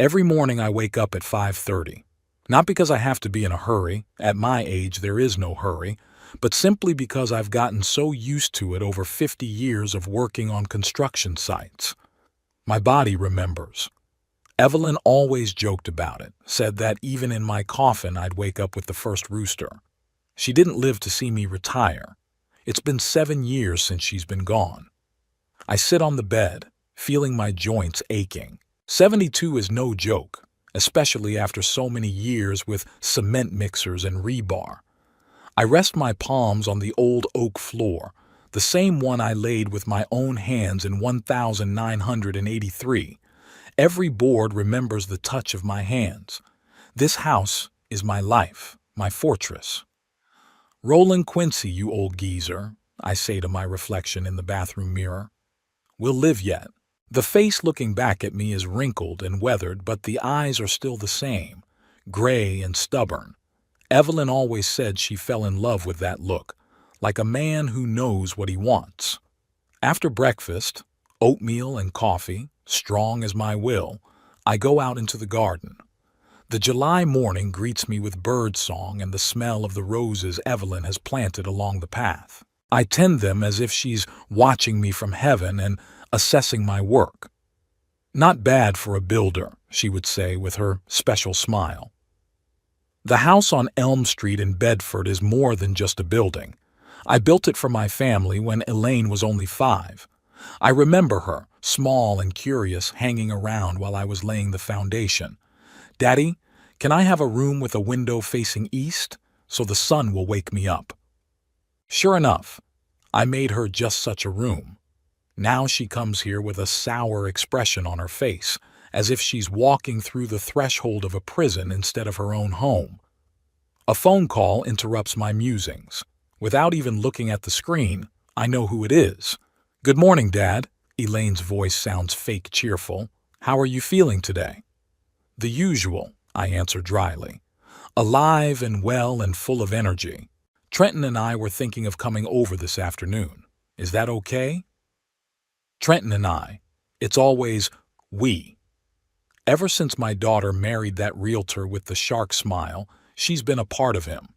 Every morning I wake up at 5:30. Not because I have to be in a hurry, at my age there is no hurry, but simply because I've gotten so used to it over 50 years of working on construction sites. My body remembers. Evelyn always joked about it, said that even in my coffin I'd wake up with the first rooster. She didn't live to see me retire. It's been 7 years since she's been gone. I sit on the bed, feeling my joints aching. 72 is no joke, especially after so many years with cement mixers and rebar. I rest my palms on the old oak floor, the same one I laid with my own hands in 1983. Every board remembers the touch of my hands. This house is my life, my fortress. "Roland Quincy, you old geezer," I say to my reflection in the bathroom mirror. "We'll live yet." The face looking back at me is wrinkled and weathered, but the eyes are still the same, gray and stubborn. Evelyn always said she fell in love with that look, like a man who knows what he wants. After breakfast, oatmeal and coffee, strong as my will, I go out into the garden. The July morning greets me with bird song and the smell of the roses Evelyn has planted along the path. I tend them as if she's watching me from heaven and assessing my work. "Not bad for a builder," she would say with her special smile. The house on Elm Street in Bedford is more than just a building. I built it for my family when Elaine was only 5. I remember her, small and curious, hanging around while I was laying the foundation. "Daddy, can I have a room with a window facing east so the sun will wake me up?" Sure enough, I made her just such a room. Now she comes here with a sour expression on her face, as if she's walking through the threshold of a prison instead of her own home. A phone call interrupts my musings. Without even looking at the screen, I know who it is. "Good morning, Dad." Elaine's voice sounds fake cheerful. "How are you feeling today?" "The usual," I answer dryly. "Alive and well and full of energy. Trenton and I were thinking of coming over this afternoon. Is that okay?" Trenton and I. It's always we. Ever since my daughter married that realtor with the shark smile, she's been a part of him.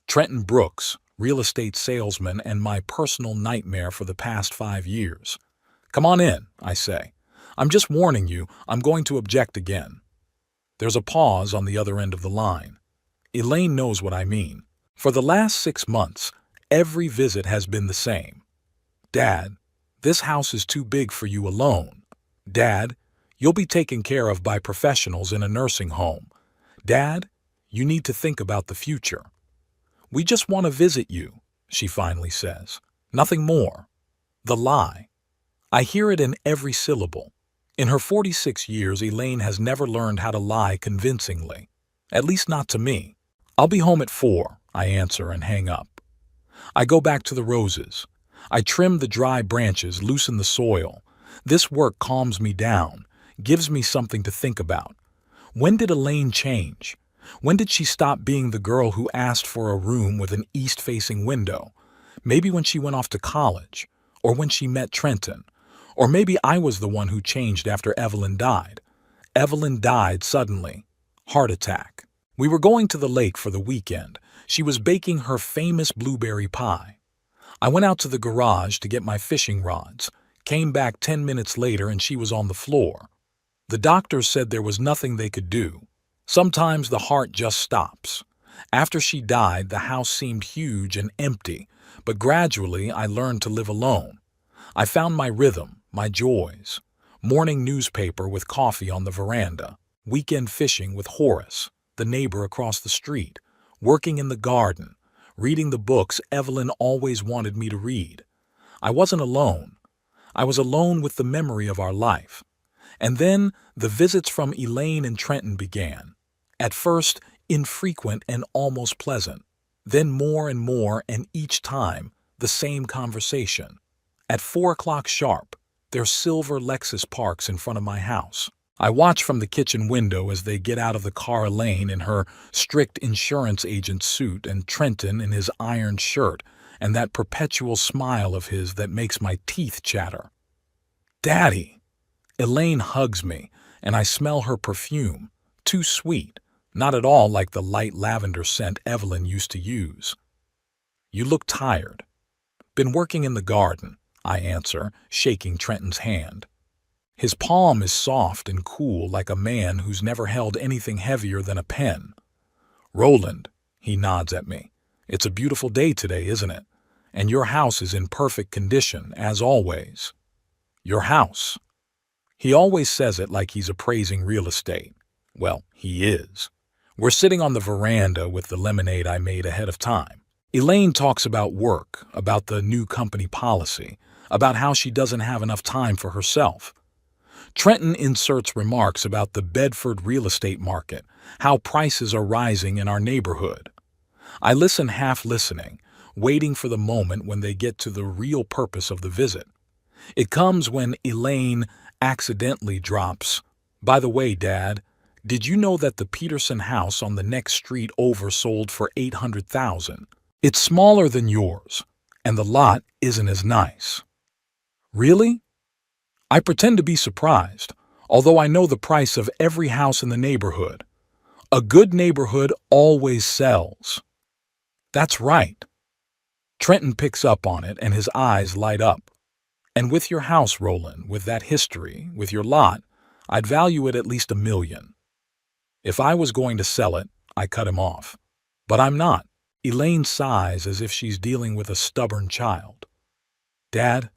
Trenton Brooks, real estate salesman and my personal nightmare for the past 5 years. "Come on in," I say. "I'm just warning you, I'm going to object again." There's a pause on the other end of the line. Elaine knows what I mean. For the last 6 months, every visit has been the same. "Dad, this house is too big for you alone. Dad, you'll be taken care of by professionals in a nursing home. Dad, you need to think about the future. We just want to visit you," she finally says. Nothing more. The lie. I hear it in every syllable. In her 46 years, Elaine has never learned how to lie convincingly. At least not to me. "I'll be home at 4, I answer and hang up. I go back to the roses. I trim the dry branches, loosen the soil. This work calms me down, gives me something to think about. When did Elaine change? When did she stop being the girl who asked for a room with an east-facing window? Maybe when she went off to college, or when she met Trenton. Or maybe I was the one who changed after Evelyn died. Evelyn died suddenly. Heart attack. We were going to the lake for the weekend. She was baking her famous blueberry pie. I went out to the garage to get my fishing rods, came back 10 minutes later and she was on the floor. The doctors said there was nothing they could do. Sometimes the heart just stops. After she died, the house seemed huge and empty, but gradually I learned to live alone. I found my rhythm, my joys. Morning newspaper with coffee on the veranda, weekend fishing with Horace, the neighbor across the street, working in the garden, reading the books Evelyn always wanted me to read. I wasn't alone. I was alone with the memory of our life. And then the visits from Elaine and Trenton began. At first, infrequent and almost pleasant. Then more and each time, the same conversation. At 4 o'clock sharp, their silver Lexus parks in front of my house. I watch from the kitchen window as they get out of the car, Elaine in her strict insurance agent suit and Trenton in his ironed shirt and that perpetual smile of his that makes my teeth chatter. "Daddy!" Elaine hugs me, and I smell her perfume. Too sweet, not at all like the light lavender scent Evelyn used to use. You look tired. Been working in the garden, I answer, shaking Trenton's hand. His palm is soft and cool like a man who's never held anything heavier than a pen. Roland, he nods at me. It's a beautiful day today, isn't it? And your house is in perfect condition, as always. Your house. He always says it like he's appraising real estate. Well, he is. We're sitting on the veranda with the lemonade I made ahead of time. Elaine talks about work, about the new company policy, about how she doesn't have enough time for herself. Trenton inserts remarks about the Bedford real estate market, how prices are rising in our neighborhood. I listen half listening, waiting for the moment when they get to the real purpose of the visit. It comes when Elaine accidentally drops, "By the way, Dad, did you know that the Peterson house on the next street over sold for $800,000? It's smaller than yours, and the lot isn't as nice." Really? I pretend to be surprised, although I know the price of every house in the neighborhood. A good neighborhood always sells. That's right. Trenton picks up on it and his eyes light up. And with your house, Roland, with that history, with your lot, I'd value it at least $1 million. If I was going to sell it, I cut him off. But I'm not. Elaine sighs as if she's dealing with a stubborn child. Dad,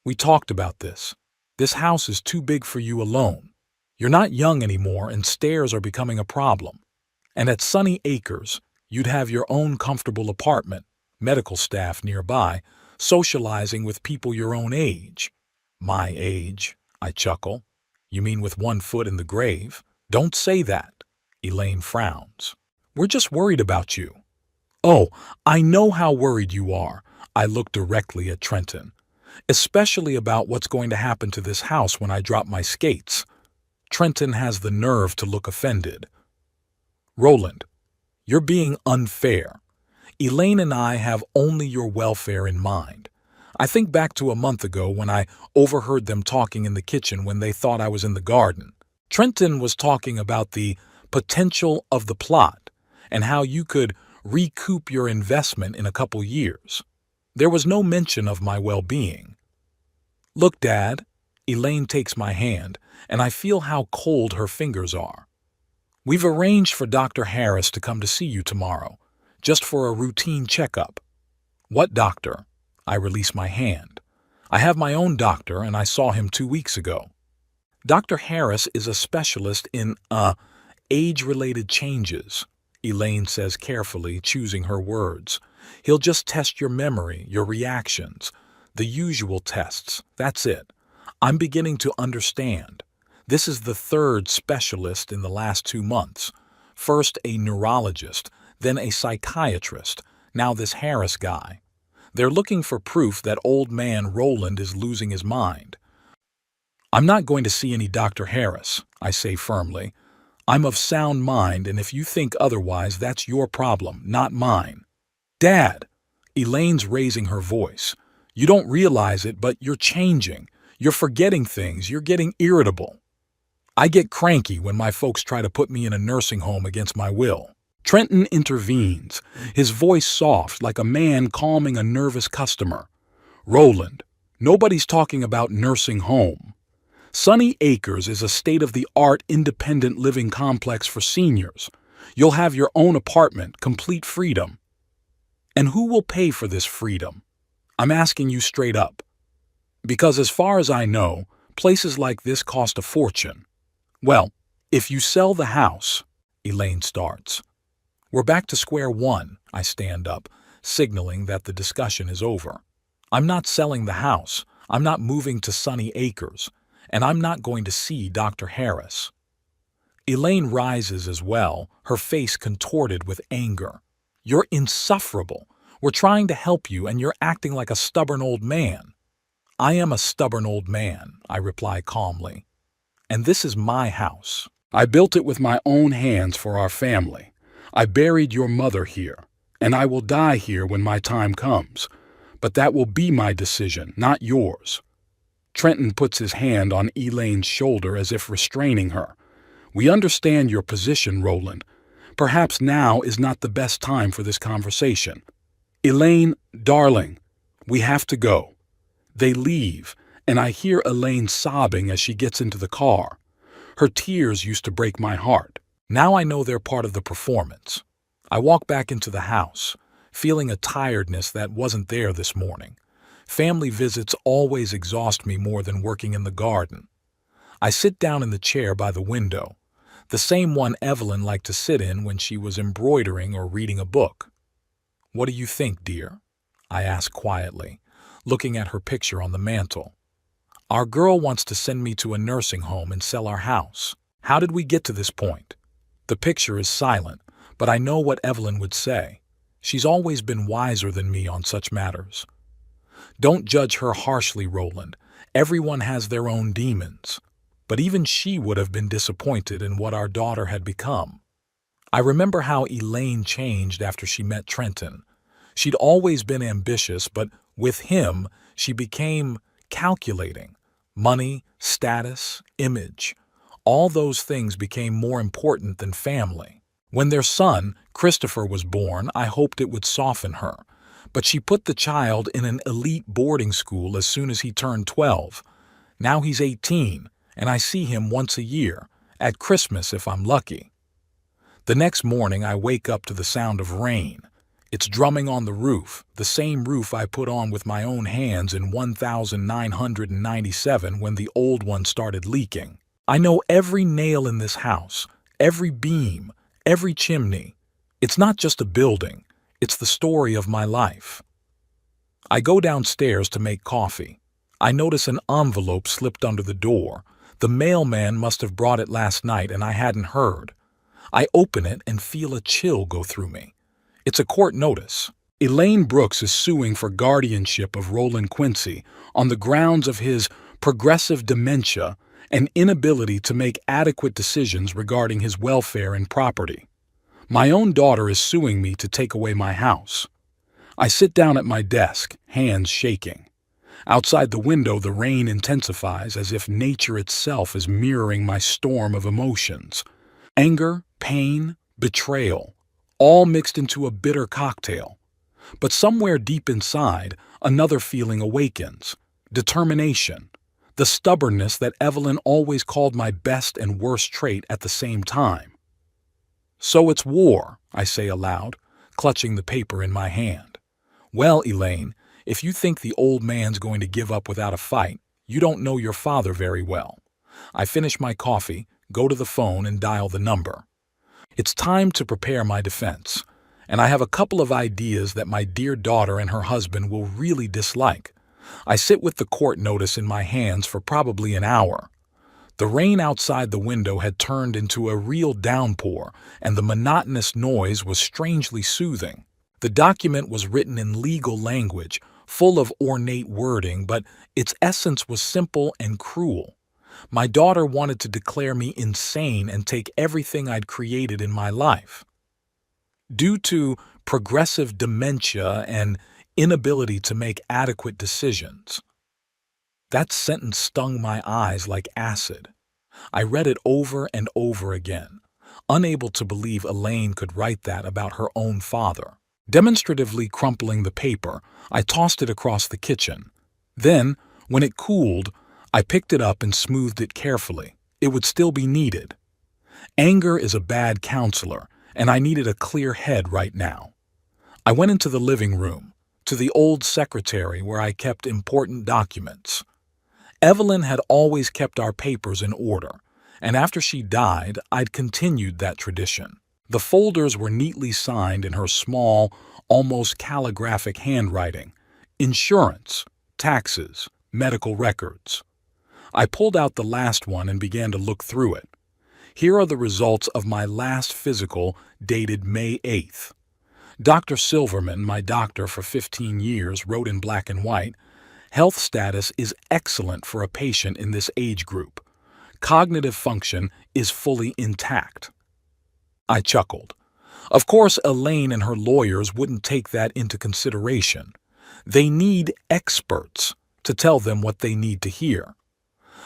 we talked about this. This house is too big for you alone. You're not young anymore and stairs are becoming a problem. And at Sunny Acres, you'd have your own comfortable apartment, medical staff nearby, socializing with people your own age. My age, I chuckle. You mean with 1 foot in the grave? Don't say that. Elaine frowns. We're just worried about you. Oh, I know how worried you are. I look directly at Trenton. Especially about what's going to happen to this house when I drop my skates. Trenton has the nerve to look offended. Roland, you're being unfair. Elaine and I have only your welfare in mind. I think back to a month ago when I overheard them talking in the kitchen when they thought I was in the garden. Trenton was talking about the potential of the plot and how you could recoup your investment in a couple years. There was no mention of my well-being. Look, Dad, Elaine takes my hand, and I feel how cold her fingers are. We've arranged for Dr. Harris to come to see you tomorrow, just for a routine checkup. What doctor? I release my hand. I have my own doctor, and I saw him 2 weeks ago. Dr. Harris is a specialist in, age-related changes, Elaine says carefully, choosing her words. He'll just test your memory, your reactions, the usual tests. That's it. I'm beginning to understand. This is the 3rd specialist in the last 2 months. First a neurologist, then a psychiatrist, now this Harris guy. They're looking for proof that old man Roland is losing his mind. I'm not going to see any Dr. Harris, I say firmly. I'm of sound mind, and if you think otherwise, that's your problem, not mine. Dad! Elaine's raising her voice. You don't realize it, but you're changing. You're forgetting things. You're getting irritable. I get cranky when my folks try to put me in a nursing home against my will. Trenton intervenes, his voice soft like a man calming a nervous customer. Roland, nobody's talking about nursing home. Sunny Acres is a state-of-the-art independent living complex for seniors. You'll have your own apartment, complete freedom. And who will pay for this freedom? I'm asking you straight up. Because as far as I know, places like this cost a fortune. Well, if you sell the house, Elaine starts. We're back to square one, I stand up, signaling that the discussion is over. I'm not selling the house. I'm not moving to Sunny Acres. And I'm not going to see Dr. Harris. Elaine rises as well, her face contorted with anger. You're insufferable. We're trying to help you, and you're acting like a stubborn old man. I am a stubborn old man, I reply calmly. And this is my house. I built it with my own hands for our family. I buried your mother here, and I will die here when my time comes. But that will be my decision, not yours. Trenton puts his hand on Elaine's shoulder as if restraining her. We understand your position, Roland. Perhaps now is not the best time for this conversation. Elaine, darling, we have to go. They leave, and I hear Elaine sobbing as she gets into the car. Her tears used to break my heart. Now I know they're part of the performance. I walk back into the house, feeling a tiredness that wasn't there this morning. Family visits always exhaust me more than working in the garden. I sit down in the chair by the window, the same one Evelyn liked to sit in when she was embroidering or reading a book. "What do you think, dear?" I ask quietly, looking at her picture on the mantel. "Our girl wants to send me to a nursing home and sell our house. How did we get to this point?" The picture is silent, but I know what Evelyn would say. She's always been wiser than me on such matters. Don't judge her harshly, Roland. Everyone has their own demons. But even she would have been disappointed in what our daughter had become. I remember how Elaine changed after she met Trenton. She'd always been ambitious, but with him, she became calculating. Money, status, image. All those things became more important than family. When their son, Christopher, was born, I hoped it would soften her. But she put the child in an elite boarding school as soon as he turned 12. Now he's 18, and I see him once a year, at Christmas if I'm lucky. The next morning I wake up to the sound of rain. It's drumming on the roof, the same roof I put on with my own hands in 1997 when the old one started leaking. I know every nail in this house, every beam, every chimney. It's not just a building. It's the story of my life. I go downstairs to make coffee. I notice an envelope slipped under the door. The mailman must have brought it last night and I hadn't heard. I open it and feel a chill go through me. It's a court notice. Elaine Brooks is suing for guardianship of Roland Quincy on the grounds of his progressive dementia and inability to make adequate decisions regarding his welfare and property. My own daughter is suing me to take away my house. I sit down at my desk, hands shaking. Outside the window, the rain intensifies as if nature itself is mirroring my storm of emotions. Anger, pain, betrayal, all mixed into a bitter cocktail. But somewhere deep inside, another feeling awakens. Determination. The stubbornness that Evelyn always called my best and worst trait at the same time. "So it's war," I say aloud, clutching the paper in my hand. "Well, Elaine, if you think the old man's going to give up without a fight, you don't know your father very well." I finish my coffee, go to the phone, and dial the number. It's time to prepare my defense, and I have a couple of ideas that my dear daughter and her husband will really dislike. I sit with the court notice in my hands for probably an hour. The rain outside the window had turned into a real downpour, and the monotonous noise was strangely soothing. The document was written in legal language, full of ornate wording, but its essence was simple and cruel. My daughter wanted to declare me insane and take everything I'd created in my life. Due to progressive dementia and inability to make adequate decisions. That sentence stung my eyes like acid. I read it over and over again, unable to believe Elaine could write that about her own father. Demonstratively crumpling the paper, I tossed it across the kitchen. Then, when it cooled, I picked it up and smoothed it carefully. It would still be needed. Anger is a bad counselor, and I needed a clear head right now. I went into the living room, to the old secretary where I kept important documents. Evelyn had always kept our papers in order, and after she died, I'd continued that tradition. The folders were neatly signed in her small, almost calligraphic handwriting. Insurance, taxes, medical records. I pulled out the last one and began to look through it. Here are the results of my last physical, dated May 8th. Dr. Silverman, my doctor for 15 years, wrote in black and white, "Health status is excellent for a patient in this age group. Cognitive function is fully intact." I chuckled. Of course, Elaine and her lawyers wouldn't take that into consideration. They need experts, to tell them what they need to hear.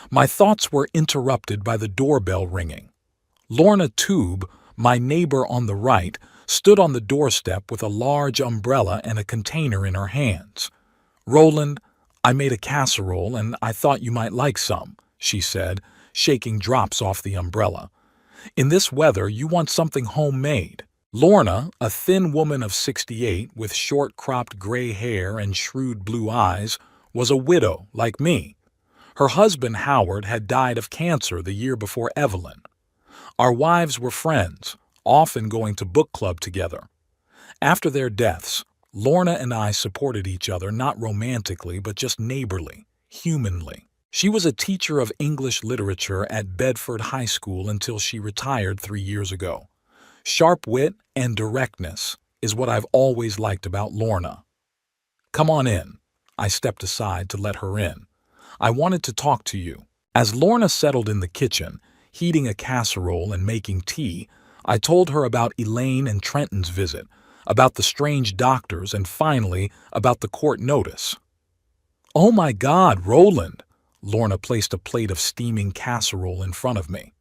My thoughts were interrupted by the doorbell ringing. Lorna Tube, my neighbor on the right, stood on the doorstep with a large umbrella and a container in her hands. "Roland, I made a casserole and I thought you might like some," she said, shaking drops off the umbrella. "In this weather, you want something homemade." Lorna, a thin woman of 68 with short-cropped gray hair and shrewd blue eyes, was a widow like me. Her husband, Howard, had died of cancer the year before Evelyn. Our wives were friends, often going to book club together. After their deaths, Lorna and I supported each other not romantically but just neighborly, humanly. She was a teacher of English literature at Bedford High School until she retired 3 years ago. Sharp wit and directness is what I've always liked about Lorna. "Come on in." I stepped aside to let her in. "I wanted to talk to you." As Lorna settled in the kitchen, heating a casserole and making tea, I told her about Elaine and Trenton's visit, about the strange doctors, and finally about the court notice. "Oh my God, Roland!" Lorna placed a plate of steaming casserole in front of me.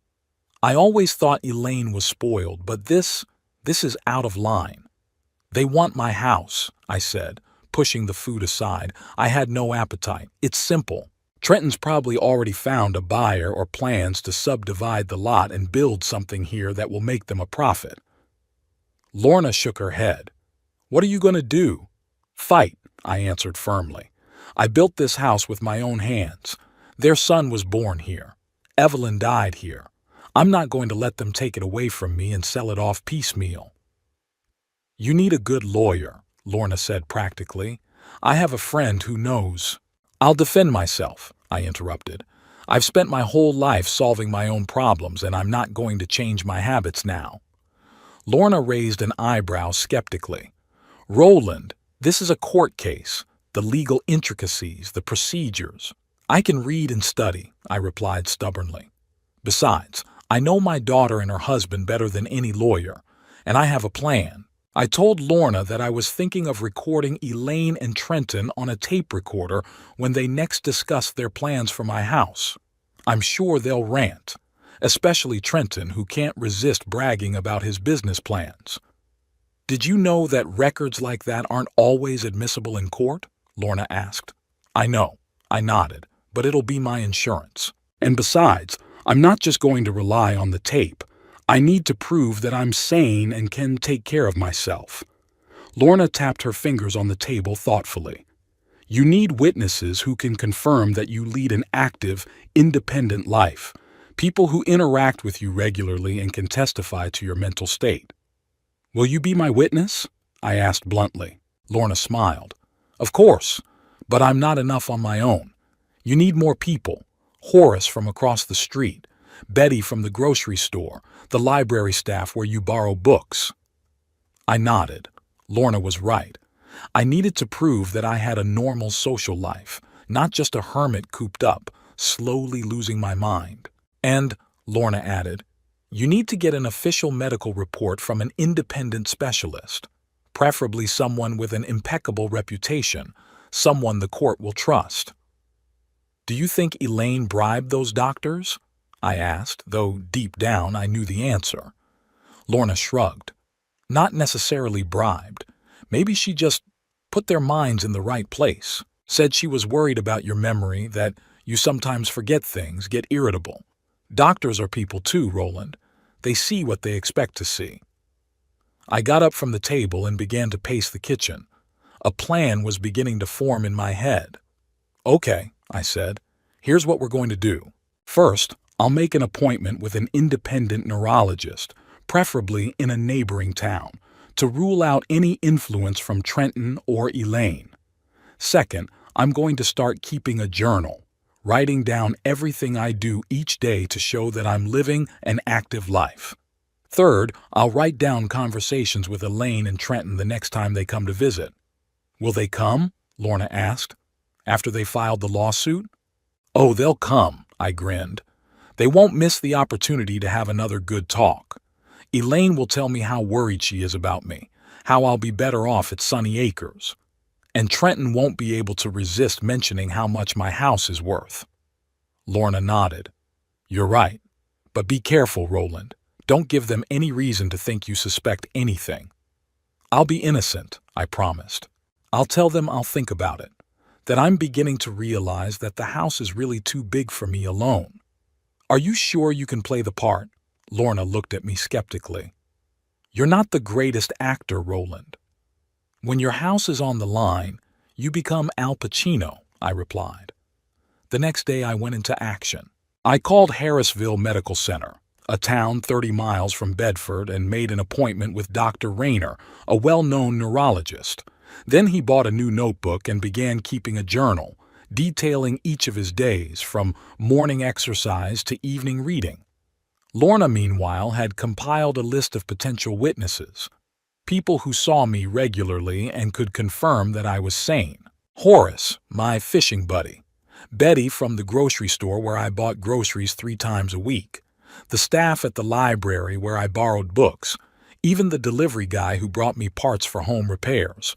"I always thought Elaine was spoiled, but this is out of line." "They want my house," I said, pushing the food aside. I had no appetite. "It's simple. Trenton's probably already found a buyer or plans to subdivide the lot and build something here that will make them a profit." Lorna shook her head. "What are you going to do?" "Fight," I answered firmly. "I built this house with my own hands. Their son was born here. Evelyn died here. I'm not going to let them take it away from me and sell it off piecemeal." "You need a good lawyer," Lorna said practically. "I have a friend who knows." "I'll defend myself," I interrupted. "I've spent my whole life solving my own problems, and I'm not going to change my habits now." Lorna raised an eyebrow skeptically. "Roland, this is a court case. The legal intricacies, the procedures." "I can read and study," I replied stubbornly. "Besides, I know my daughter and her husband better than any lawyer, and I have a plan." I told Lorna that I was thinking of recording Elaine and Trenton on a tape recorder when they next discuss their plans for my house. I'm sure they'll rant, especially Trenton, who can't resist bragging about his business plans. "Did you know that records like that aren't always admissible in court?" Lorna asked. "I know," I nodded, "but it'll be my insurance. And besides, I'm not just going to rely on the tape. I need to prove that I'm sane and can take care of myself." Lorna tapped her fingers on the table thoughtfully. "You need witnesses who can confirm that you lead an active, independent life, people who interact with you regularly and can testify to your mental state." "Will you be my witness?" I asked bluntly. Lorna smiled. "Of course, but I'm not enough on my own. You need more people. Horace from across the street, Betty from the grocery store, the library staff where you borrow books." I nodded. Lorna was right. I needed to prove that I had a normal social life, not just a hermit cooped up, slowly losing my mind. "And," Lorna added, "you need to get an official medical report from an independent specialist, preferably someone with an impeccable reputation, someone the court will trust." "Do you think Elaine bribed those doctors?" I asked, though deep down I knew the answer. Lorna shrugged. "Not necessarily bribed. Maybe she just put their minds in the right place. Said she was worried about your memory, that you sometimes forget things, get irritable. Doctors are people too, Roland. They see what they expect to see." I got up from the table and began to pace the kitchen. A plan was beginning to form in my head. "Okay," I said. "Here's what we're going to do. First, I'll make an appointment with an independent neurologist, preferably in a neighboring town, to rule out any influence from Trenton or Elaine. Second, I'm going to start keeping a journal, writing down everything I do each day to show that I'm living an active life. Third, I'll write down conversations with Elaine and Trenton the next time they come to visit." "Will they come?" Lorna asked. "After they filed the lawsuit?" "Oh, they'll come," I grinned. "They won't miss the opportunity to have another good talk. Elaine will tell me how worried she is about me, how I'll be better off at Sunny Acres. And Trenton won't be able to resist mentioning how much my house is worth. Lorna nodded. You're right. But be careful, Roland. Don't give them any reason to think you suspect anything. I'll be innocent, I promised. I'll tell them I'll think about it, that I'm beginning to realize that the house is really too big for me alone. Are you sure you can play the part? Lorna looked at me skeptically. You're not the greatest actor, Roland. When your house is on the line, you become Al Pacino, I replied. The next day I went into action. I called Harrisville Medical Center, a town 30 miles from Bedford, and made an appointment with Dr. Rayner, a well-known neurologist. Then he bought a new notebook and began keeping a journal, detailing each of his days, from morning exercise to evening reading. Lorna, meanwhile, had compiled a list of potential witnesses, people who saw me regularly and could confirm that I was sane. Horace, my fishing buddy. Betty from the grocery store where I bought groceries 3 times a week. The staff at the library where I borrowed books. Even the delivery guy who brought me parts for home repairs.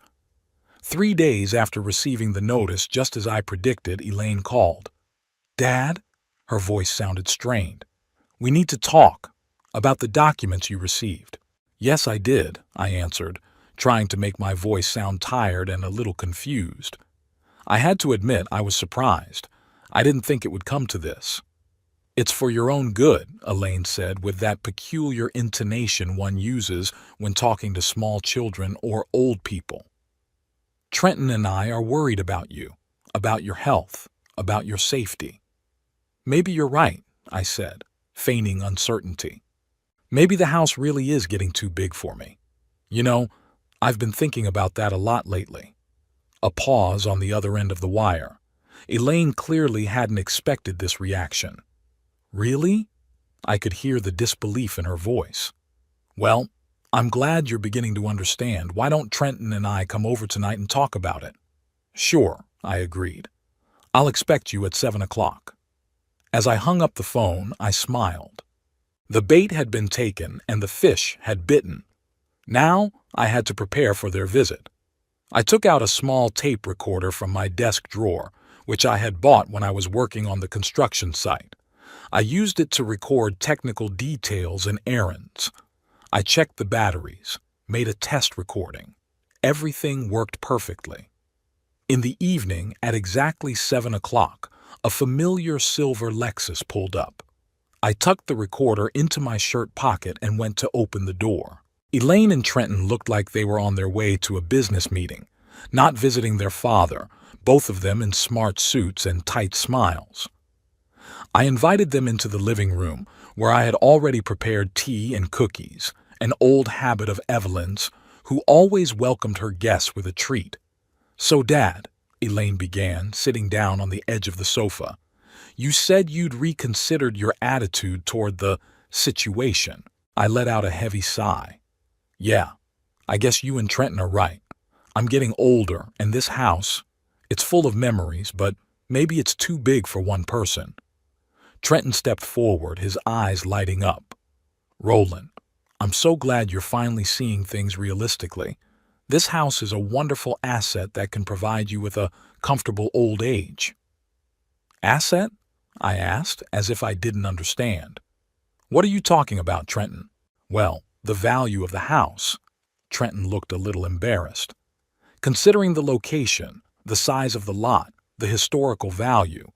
3 days after receiving the notice, just as I predicted, Elaine called. Dad? Her voice sounded strained. We need to talk about the documents you received. Yes, I did, I answered, trying to make my voice sound tired and a little confused. I had to admit I was surprised. I didn't think it would come to this. It's for your own good, Elaine said, with that peculiar intonation one uses when talking to small children or old people. Trenton and I are worried about you, about your health, about your safety. Maybe you're right, I said, feigning uncertainty. Maybe the house really is getting too big for me. You know, I've been thinking about that a lot lately. A pause on the other end of the wire. Elaine clearly hadn't expected this reaction. Really? I could hear the disbelief in her voice. Well, I'm glad you're beginning to understand. Why don't Trenton and I come over tonight and talk about it? Sure, I agreed. I'll expect you at 7 o'clock. As I hung up the phone, I smiled. The bait had been taken and the fish had bitten. Now I had to prepare for their visit. I took out a small tape recorder from my desk drawer, which I had bought when I was working on the construction site. I used it to record technical details and errands. I checked the batteries, made a test recording. Everything worked perfectly. In the evening, at exactly 7 o'clock, a familiar silver Lexus pulled up. I tucked the recorder into my shirt pocket and went to open the door. Elaine and Trenton looked like they were on their way to a business meeting, not visiting their father, both of them in smart suits and tight smiles. I invited them into the living room, where I had already prepared tea and cookies, an old habit of Evelyn's, who always welcomed her guests with a treat. So, Dad, Elaine began, sitting down on the edge of the sofa, you said you'd reconsidered your attitude toward the situation. I let out a heavy sigh. Yeah, I guess you and Trenton are right. I'm getting older, and this house, it's full of memories, but maybe it's too big for one person. Trenton stepped forward, his eyes lighting up. Roland, I'm so glad you're finally seeing things realistically. This house is a wonderful asset that can provide you with a comfortable old age. Asset? I asked, as if I didn't understand. What are you talking about, Trenton? Well, the value of the house. Trenton looked a little embarrassed. Considering the location, the size of the lot, the historical value,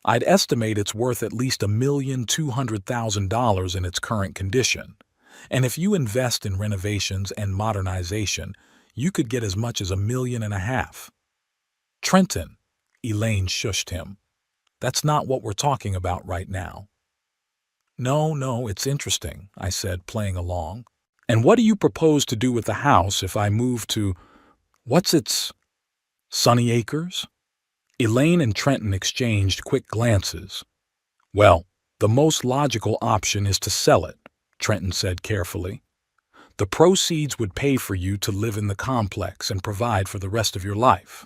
I'd estimate it's worth at least $1,200,000 in its current condition. And if you invest in renovations and modernization, you could get as much as $1.5 million. Trenton, Elaine shushed him. That's not what we're talking about right now. No, it's interesting, I said, playing along. And what do you propose to do with the house if I move to, what's its, Sunny Acres? Elaine and Trenton exchanged quick glances. Well, the most logical option is to sell it, Trenton said carefully. The proceeds would pay for you to live in the complex and provide for the rest of your life.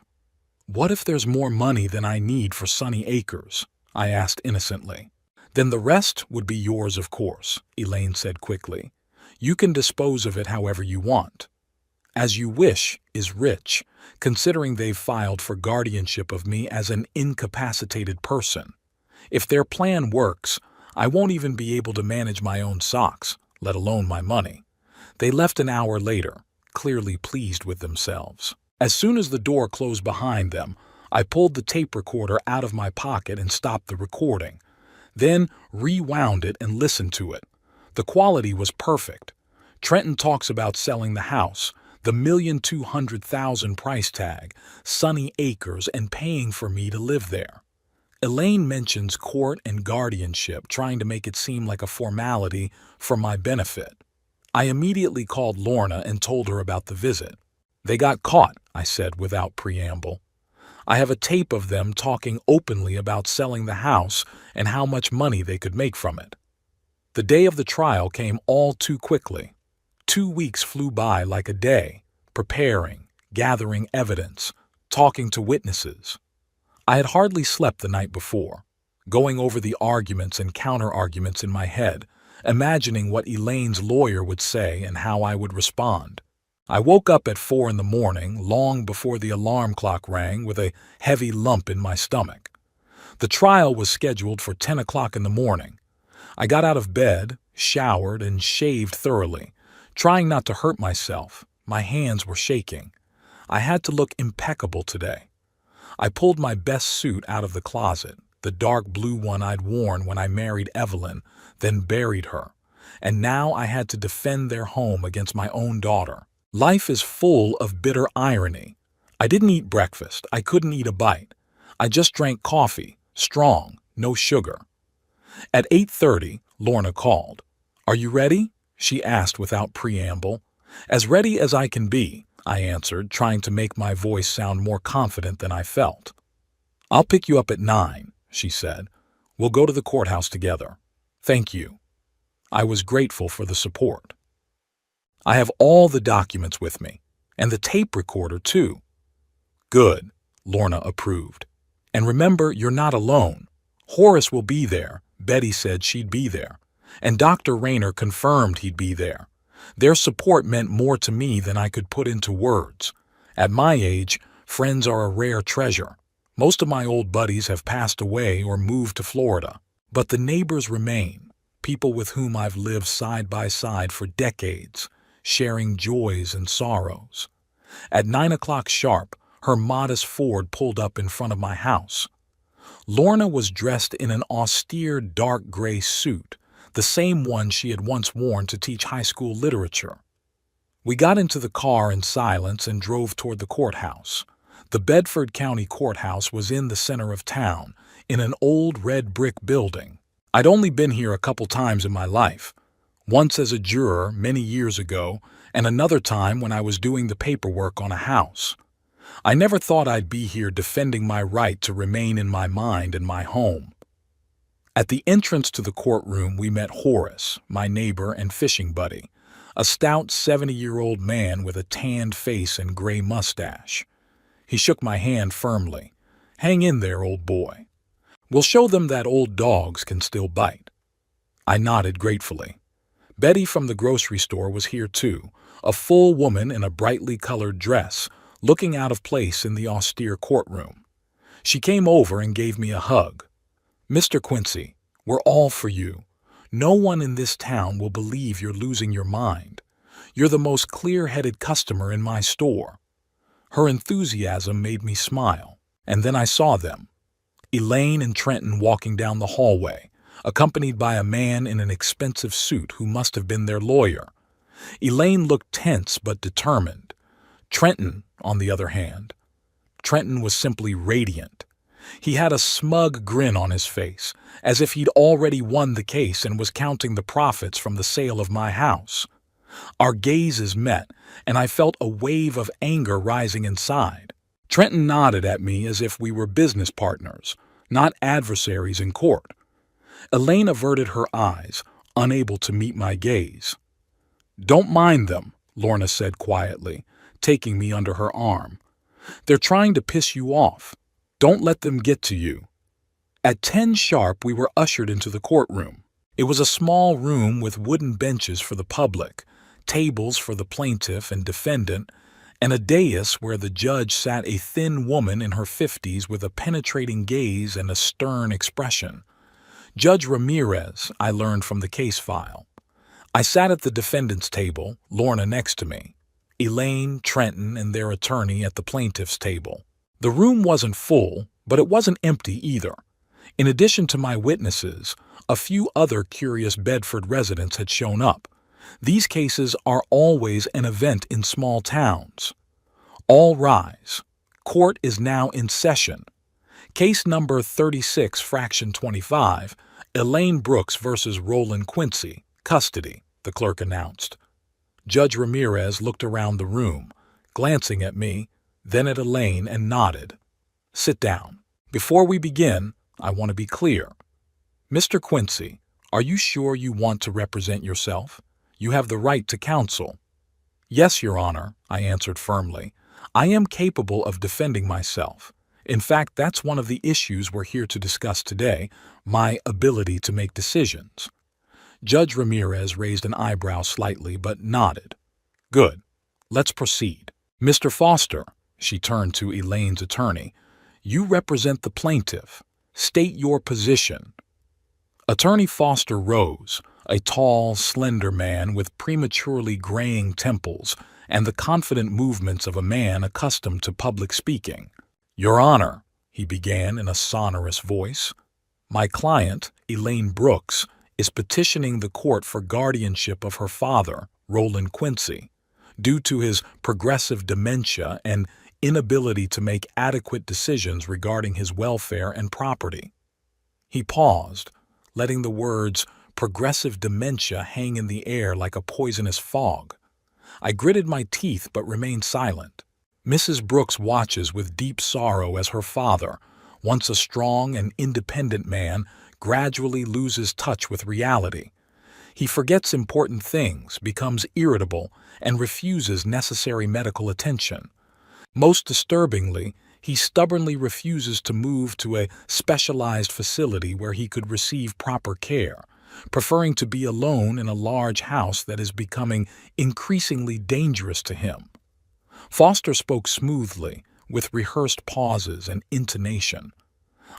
What if there's more money than I need for Sunny Acres? I asked innocently. Then the rest would be yours, of course, Elaine said quickly. You can dispose of it however you want. As you wish is rich, considering they've filed for guardianship of me as an incapacitated person. If their plan works, I won't even be able to manage my own socks, let alone my money. They left an hour later, clearly pleased with themselves. As soon as the door closed behind them, I pulled the tape recorder out of my pocket and stopped the recording, then rewound it and listened to it. The quality was perfect. Trenton talks about selling the house, the $1,200,000 price tag, sunny acres, and paying for me to live there. Elaine mentions court and guardianship, trying to make it seem like a formality for my benefit. I immediately called Lorna and told her about the visit. They got caught, I said without preamble. I have a tape of them talking openly about selling the house and how much money they could make from it. The day of the trial came all too quickly. 2 weeks flew by like a day, preparing, gathering evidence, talking to witnesses. I had hardly slept the night before, going over the arguments and counter-arguments in my head, imagining what Elaine's lawyer would say and how I would respond. I woke up at 4 in the morning, long before the alarm clock rang, with a heavy lump in my stomach. The trial was scheduled for 10 o'clock in the morning. I got out of bed, showered, and shaved thoroughly, trying not to hurt myself. My hands were shaking. I had to look impeccable today. I pulled my best suit out of the closet, the dark blue one I'd worn when I married Evelyn, then buried her, and now I had to defend their home against my own daughter. Life is full of bitter irony. I didn't eat breakfast. I couldn't eat a bite. I just drank coffee, strong, no sugar. At 8:30, Lorna called. "Are you ready?" she asked without preamble. "As ready as I can be," I answered, trying to make my voice sound more confident than I felt. "I'll pick you up at 9, she said. "We'll go to the courthouse together." "Thank you." I was grateful for the support. "I have all the documents with me, and the tape recorder too." "Good," Lorna approved. "And remember, you're not alone. Horace will be there. Betty said she'd be there. And Dr. Rayner confirmed he'd be there. Their support meant more to me than I could put into words. At my age, friends are a rare treasure. Most of my old buddies have passed away or moved to Florida. But the neighbors remain, people with whom I've lived side by side for decades, sharing joys and sorrows. At 9 o'clock sharp, her modest Ford pulled up in front of my house. Lorna was dressed in an austere dark gray suit, the same one she had once worn to teach high school literature. We got into the car in silence and drove toward the courthouse. The Bedford County Courthouse was in the center of town, in an old red brick building. I'd only been here a couple times in my life. Once as a juror many years ago, and another time when I was doing the paperwork on a house. I never thought I'd be here defending my right to remain in my mind and my home. At the entrance to the courtroom, we met Horace, my neighbor and fishing buddy, a stout 70-year-old man with a tanned face and gray mustache. He shook my hand firmly. "Hang in there, old boy. We'll show them that old dogs can still bite." I nodded gratefully. Betty from the grocery store was here too, a full woman in a brightly colored dress, looking out of place in the austere courtroom. She came over and gave me a hug. "Mr. Quincy, we're all for you. No one in this town will believe you're losing your mind. You're the most clear-headed customer in my store." Her enthusiasm made me smile, and then I saw them. Elaine and Trenton walking down the hallway, accompanied by a man in an expensive suit who must have been their lawyer. Elaine looked tense but determined. Trenton, on the other hand, Trenton was simply radiant. He had a smug grin on his face, as if he'd already won the case and was counting the profits from the sale of my house. Our gazes met, and I felt a wave of anger rising inside. Trenton nodded at me as if we were business partners, not adversaries in court. Elaine averted her eyes, unable to meet my gaze. "Don't mind them," Lorna said quietly, taking me under her arm. "They're trying to piss you off. Don't let them get to you." At 10 sharp, we were ushered into the courtroom. It was a small room with wooden benches for the public, tables for the plaintiff and defendant, and a dais where the judge sat a thin woman in her 50s with a penetrating gaze and a stern expression. Judge Ramirez, I learned from the case file. I sat at the defendant's table, Lorna next to me, Elaine, Trenton, and their attorney at the plaintiff's table. The room wasn't full, but it wasn't empty either. In addition to my witnesses, a few other curious Bedford residents had shown up. These cases are always an event in small towns. All rise. Court is now in session. Case number 36, fraction 25, Elaine Brooks versus Roland Quincy, custody, the clerk announced. Judge Ramirez looked around the room, glancing at me, then at Elaine, and nodded. Sit down. Before we begin, I want to be clear. Mr. Quincy, are you sure you want to represent yourself? You have the right to counsel. Yes, Your Honor, I answered firmly. I am capable of defending myself. In fact, that's one of the issues we're here to discuss today, my ability to make decisions. Judge Ramirez raised an eyebrow slightly but nodded. Good. Let's proceed. Mr. Foster, she turned to Elaine's attorney, you represent the plaintiff. State your position. Attorney Foster rose, a tall, slender man with prematurely graying temples and the confident movements of a man accustomed to public speaking. Your Honor, he began in a sonorous voice, my client, Elaine Brooks, is petitioning the court for guardianship of her father, Roland Quincy, due to his progressive dementia and inability to make adequate decisions regarding his welfare and property. He paused, letting the words progressive dementia hang in the air like a poisonous fog. I gritted my teeth but remained silent. Mrs. Brooks watches with deep sorrow as her father, once a strong and independent man, gradually loses touch with reality. He forgets important things, becomes irritable, and refuses necessary medical attention. Most disturbingly, he stubbornly refuses to move to a specialized facility where he could receive proper care, preferring to be alone in a large house that is becoming increasingly dangerous to him. Foster spoke smoothly, with rehearsed pauses and intonation.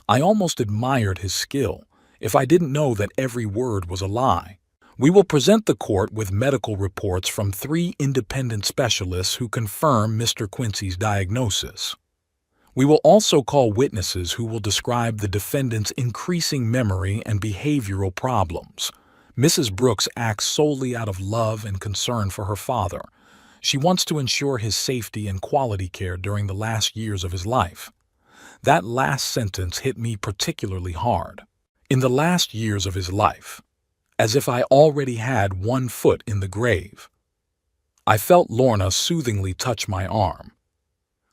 I almost admired his skill, if I didn't know that every word was a lie. We will present the court with medical reports from 3 independent specialists who confirm Mr. Quincy's diagnosis. We will also call witnesses who will describe the defendant's increasing memory and behavioral problems. Mrs. Brooks acts solely out of love and concern for her father. She wants to ensure his safety and quality care during the last years of his life. That last sentence hit me particularly hard. In the last years of his life, as if I already had one foot in the grave. I felt Lorna soothingly touch my arm.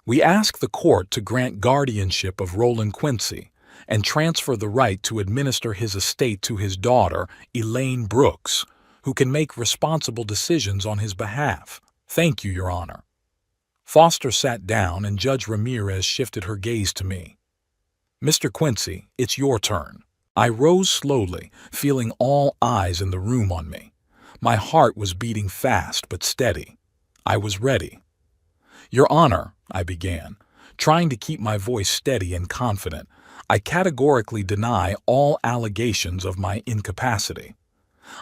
We ask the court to grant guardianship of Roland Quincy and transfer the right to administer his estate to his daughter, Elaine Brooks, who can make responsible decisions on his behalf. Thank you, Your Honor. Foster sat down and Judge Ramirez shifted her gaze to me. Mr. Quincy, it's your turn. I rose slowly, feeling all eyes in the room on me. My heart was beating fast but steady. I was ready. Your Honor, I began, trying to keep my voice steady and confident. I categorically deny all allegations of my incapacity.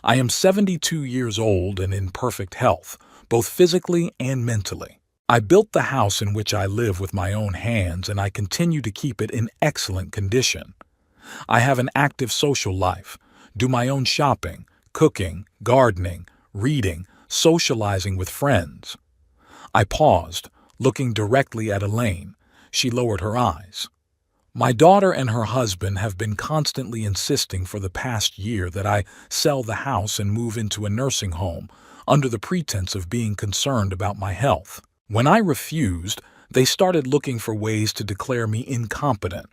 I am 72 years old and in perfect health, both physically and mentally. I built the house in which I live with my own hands, and I continue to keep it in excellent condition. I have an active social life, do my own shopping, cooking, gardening, reading, socializing with friends. I paused, looking directly at Elaine. She lowered her eyes. My daughter and her husband have been constantly insisting for the past year that I sell the house and move into a nursing home, under the pretense of being concerned about my health. When I refused, they started looking for ways to declare me incompetent.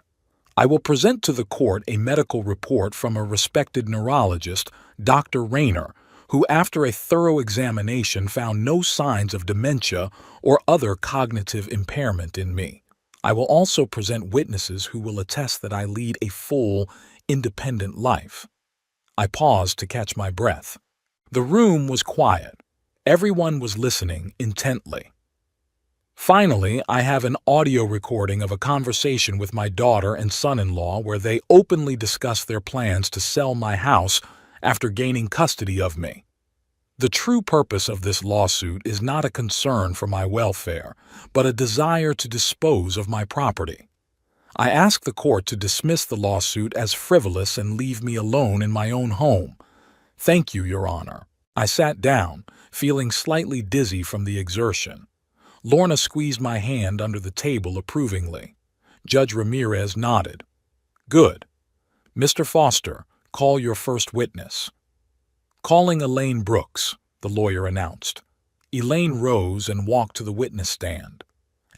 I will present to the court a medical report from a respected neurologist, Dr. Rayner, who after a thorough examination found no signs of dementia or other cognitive impairment in me. I will also present witnesses who will attest that I lead a full, independent life. I paused to catch my breath. The room was quiet. Everyone was listening intently. Finally, I have an audio recording of a conversation with my daughter and son-in-law where they openly discuss their plans to sell my house after gaining custody of me. The true purpose of this lawsuit is not a concern for my welfare, but a desire to dispose of my property. I ask the court to dismiss the lawsuit as frivolous and leave me alone in my own home. Thank you, Your Honor. I sat down, feeling slightly dizzy from the exertion. Lorna squeezed my hand under the table approvingly. Judge Ramirez nodded. Good. Mr. Foster, call your first witness. Calling Elaine Brooks, the lawyer announced. Elaine rose and walked to the witness stand.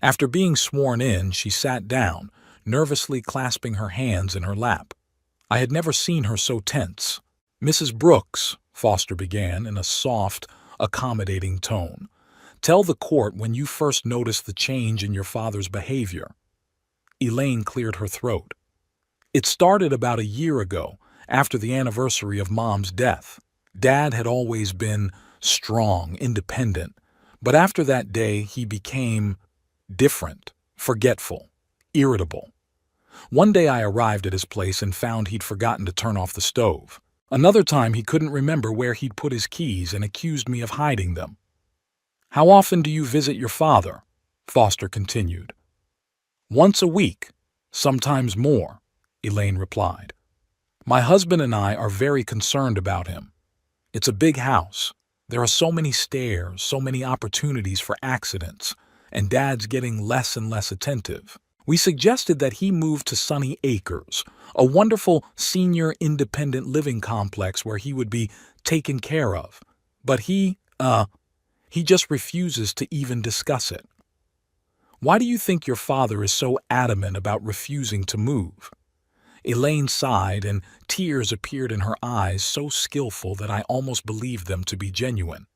After being sworn in, she sat down, nervously clasping her hands in her lap. I had never seen her so tense. Mrs. Brooks, Foster began in a soft, accommodating tone, tell the court when you first noticed the change in your father's behavior. Elaine cleared her throat. It started about a year ago, after the anniversary of Mom's death. Dad had always been strong, independent, but after that day he became different, forgetful, irritable. One day I arrived at his place and found he'd forgotten to turn off the stove. Another time he couldn't remember where he'd put his keys and accused me of hiding them. How often do you visit your father? Foster continued. Once a week, sometimes more, Elaine replied. My husband and I are very concerned about him. It's a big house. There are so many stairs, so many opportunities for accidents, and Dad's getting less and less attentive. We suggested that he move to Sunny Acres, a wonderful senior independent living complex where he would be taken care of. But he just refuses to even discuss it. Why do you think your father is so adamant about refusing to move? Elaine sighed, and tears appeared in her eyes so skillful that I almost believed them to be genuine.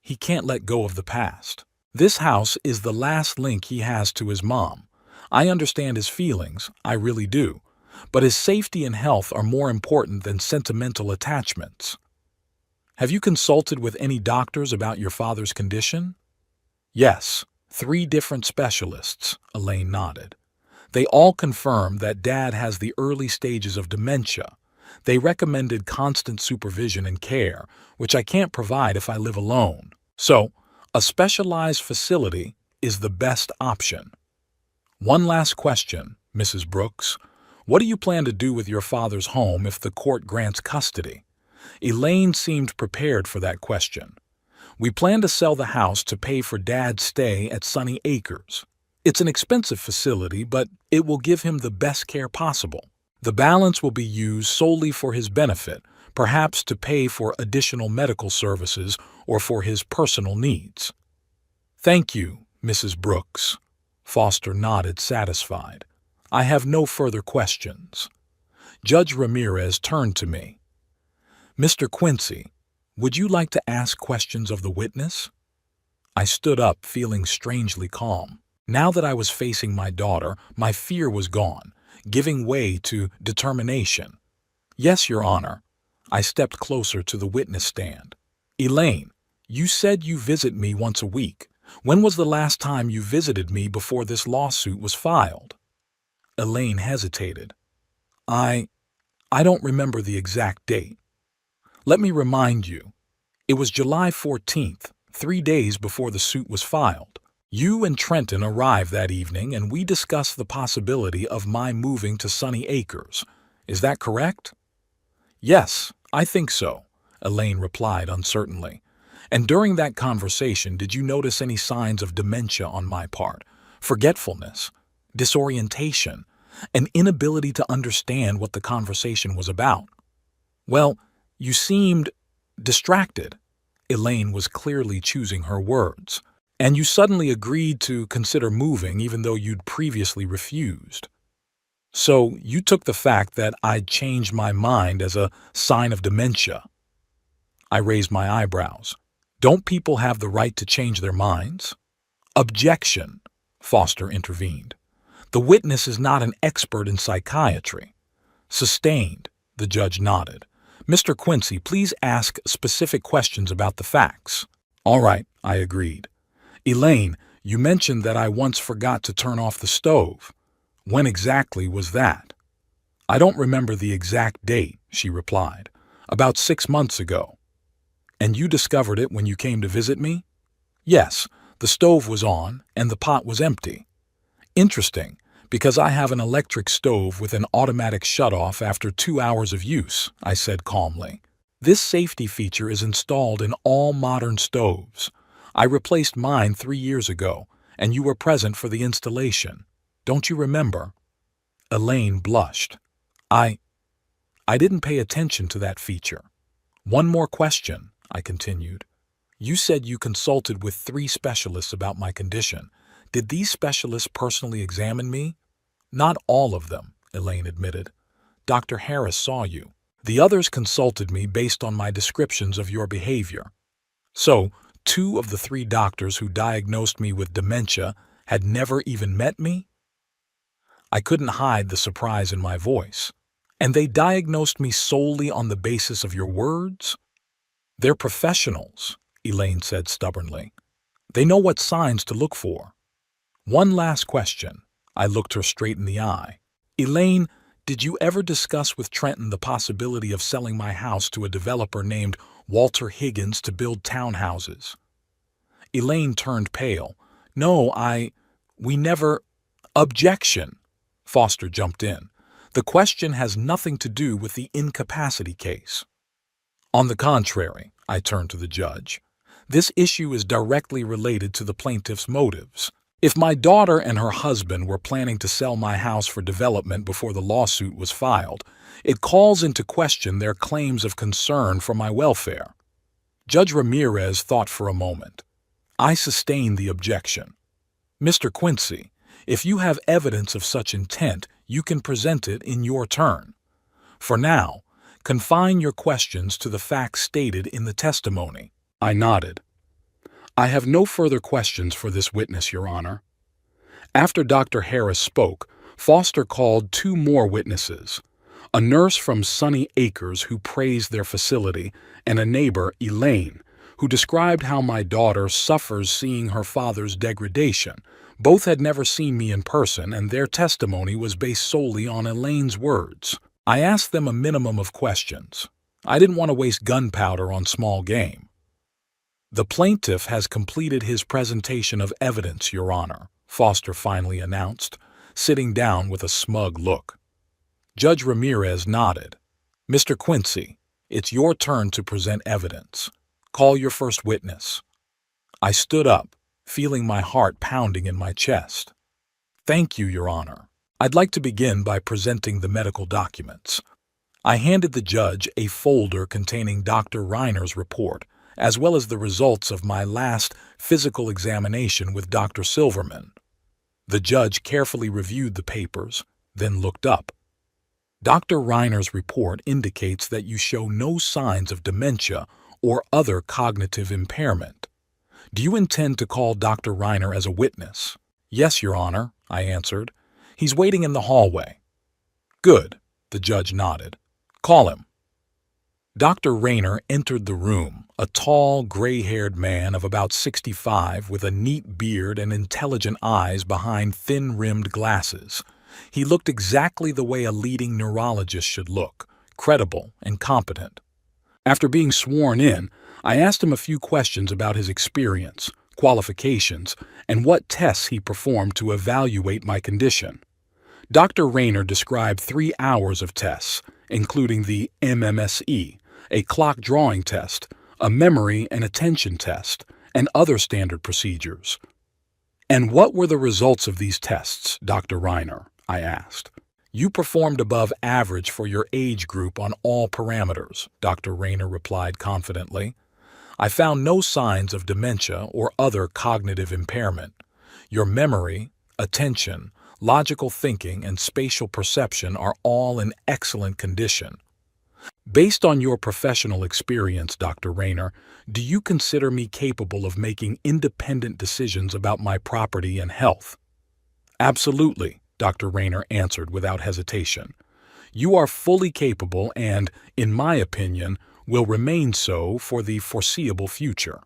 He can't let go of the past. This house is the last link he has to his mom. I understand his feelings, I really do, but his safety and health are more important than sentimental attachments. Have you consulted with any doctors about your father's condition? Yes, 3 different specialists, Elaine nodded. They all confirmed that Dad has the early stages of dementia. They recommended constant supervision and care, which I can't provide if I live alone. So, a specialized facility is the best option. One last question, Mrs. Brooks. What do you plan to do with your father's home if the court grants custody? Elaine seemed prepared for that question. We plan to sell the house to pay for Dad's stay at Sunny Acres. It's an expensive facility, but it will give him the best care possible. The balance will be used solely for his benefit, perhaps to pay for additional medical services or for his personal needs. Thank you, Mrs. Brooks. Foster nodded, satisfied. I have no further questions. Judge Ramirez turned to me. Mr. Quincy, would you like to ask questions of the witness? I stood up, feeling strangely calm. Now that I was facing my daughter, my fear was gone, giving way to determination. Yes, Your Honor. I stepped closer to the witness stand. Elaine, you said you visit me once a week. When was the last time you visited me before this lawsuit was filed? Elaine hesitated. I don't remember the exact date. Let me remind you. It was July 14th, 3 days before the suit was filed. You and Trenton arrived that evening and we discussed the possibility of my moving to Sunny Acres. Is that correct? Yes, I think so, Elaine replied uncertainly. And during that conversation, did you notice any signs of dementia on my part? Forgetfulness, disorientation, an inability to understand what the conversation was about? Well, you seemed distracted. Elaine was clearly choosing her words. And you suddenly agreed to consider moving even though you'd previously refused. So you took the fact that I'd changed my mind as a sign of dementia. I raised my eyebrows. Don't people have the right to change their minds? Objection, Foster intervened. The witness is not an expert in psychiatry. Sustained, the judge nodded. Mr. Quincy, please ask specific questions about the facts. All right, I agreed. Elaine, you mentioned that I once forgot to turn off the stove. When exactly was that? I don't remember the exact date, she replied. About 6 months ago. And you discovered it when you came to visit me? Yes, the stove was on and the pot was empty. Interesting, because I have an electric stove with an automatic shutoff after 2 hours of use, I said calmly. This safety feature is installed in all modern stoves. I replaced mine 3 years ago, and you were present for the installation. Don't you remember? Elaine blushed. I didn't pay attention to that feature. One more question, I continued. You said you consulted with 3 specialists about my condition. Did these specialists personally examine me? Not all of them, Elaine admitted. Dr. Harris saw you. The others consulted me based on my descriptions of your behavior. So, 2 of the 3 doctors who diagnosed me with dementia had never even met me? I couldn't hide the surprise in my voice. And they diagnosed me solely on the basis of your words? They're professionals, Elaine said stubbornly. They know what signs to look for. One last question. I looked her straight in the eye. Elaine, did you ever discuss with Trenton the possibility of selling my house to a developer named Walter Higgins to build townhouses? Elaine turned pale. No, we never... Objection! Foster jumped in. The question has nothing to do with the incapacity case. On the contrary, I turned to the judge. This issue is directly related to the plaintiff's motives. If my daughter and her husband were planning to sell my house for development before the lawsuit was filed, it calls into question their claims of concern for my welfare. Judge Ramirez thought for a moment. I sustained the objection. Mr. Quincy, if you have evidence of such intent, you can present it in your turn. For now, confine your questions to the facts stated in the testimony. I nodded. I have no further questions for this witness, Your Honor. After Dr. Harris spoke, Foster called 2 more witnesses, a nurse from Sunny Acres who praised their facility, and a neighbor, Elaine, who described how my daughter suffers seeing her father's degradation. Both had never seen me in person, and their testimony was based solely on Elaine's words. I asked them a minimum of questions. I didn't want to waste gunpowder on small game. The plaintiff has completed his presentation of evidence, Your Honor, Foster finally announced, sitting down with a smug look. Judge Ramirez nodded. Mr. Quincy, it's your turn to present evidence. Call your first witness. I stood up, feeling my heart pounding in my chest. Thank you, Your Honor. I'd like to begin by presenting the medical documents. I handed the judge a folder containing Dr. Reiner's report, as well as the results of my last physical examination with Dr. Silverman. The judge carefully reviewed the papers, then looked up. Dr. Reiner's report indicates that you show no signs of dementia or other cognitive impairment. Do you intend to call Dr. Reiner as a witness? Yes, Your Honor, I answered. He's waiting in the hallway. Good, the judge nodded. Call him. Dr. Reiner entered the room, a tall, gray-haired man of about 65 with a neat beard and intelligent eyes behind thin-rimmed glasses. He looked exactly the way a leading neurologist should look, credible and competent. After being sworn in, I asked him a few questions about his experience, qualifications, and what tests he performed to evaluate my condition. Dr. Reiner described 3 hours of tests, including the MMSE, a clock drawing test, a memory and attention test, and other standard procedures. And what were the results of these tests, Dr. Reiner? I asked. You performed above average for your age group on all parameters, Dr. Reiner replied confidently. I found no signs of dementia or other cognitive impairment. Your memory, attention, logical thinking, and spatial perception are all in excellent condition. Based on your professional experience, Dr. Reiner, do you consider me capable of making independent decisions about my property and health? Absolutely, Dr. Reiner answered without hesitation. You are fully capable and, in my opinion, will remain so for the foreseeable future.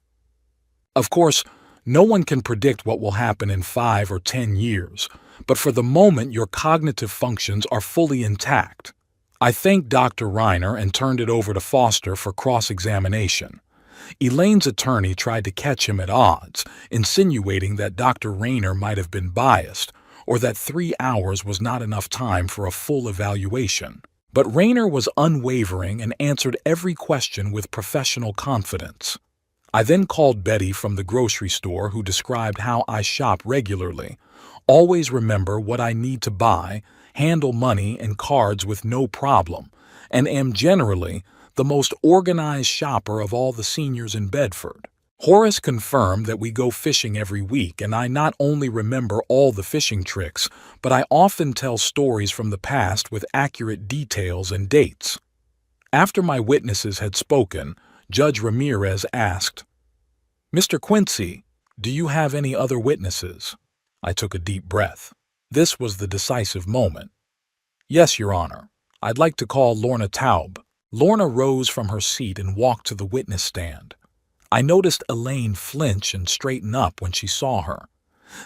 Of course, no one can predict what will happen in 5 or 10 years, but for the moment your cognitive functions are fully intact. I thanked Dr. Reiner and turned it over to Foster for cross-examination. Elaine's attorney tried to catch him at odds, insinuating that Dr. Rayner might have been biased, or that 3 hours was not enough time for a full evaluation. But Rayner was unwavering and answered every question with professional confidence. I then called Betty from the grocery store, who described how I shop regularly, always remember what I need to buy, handle money and cards with no problem, and am generally the most organized shopper of all the seniors in Bedford. Horace confirmed that we go fishing every week, and I not only remember all the fishing tricks, but I often tell stories from the past with accurate details and dates. After my witnesses had spoken, Judge Ramirez asked, "Mr. Quincy, do you have any other witnesses?" I took a deep breath. This was the decisive moment. "Yes, Your Honor. I'd like to call Lorna Taub." Lorna rose from her seat and walked to the witness stand. I noticed Elaine flinch and straighten up when she saw her.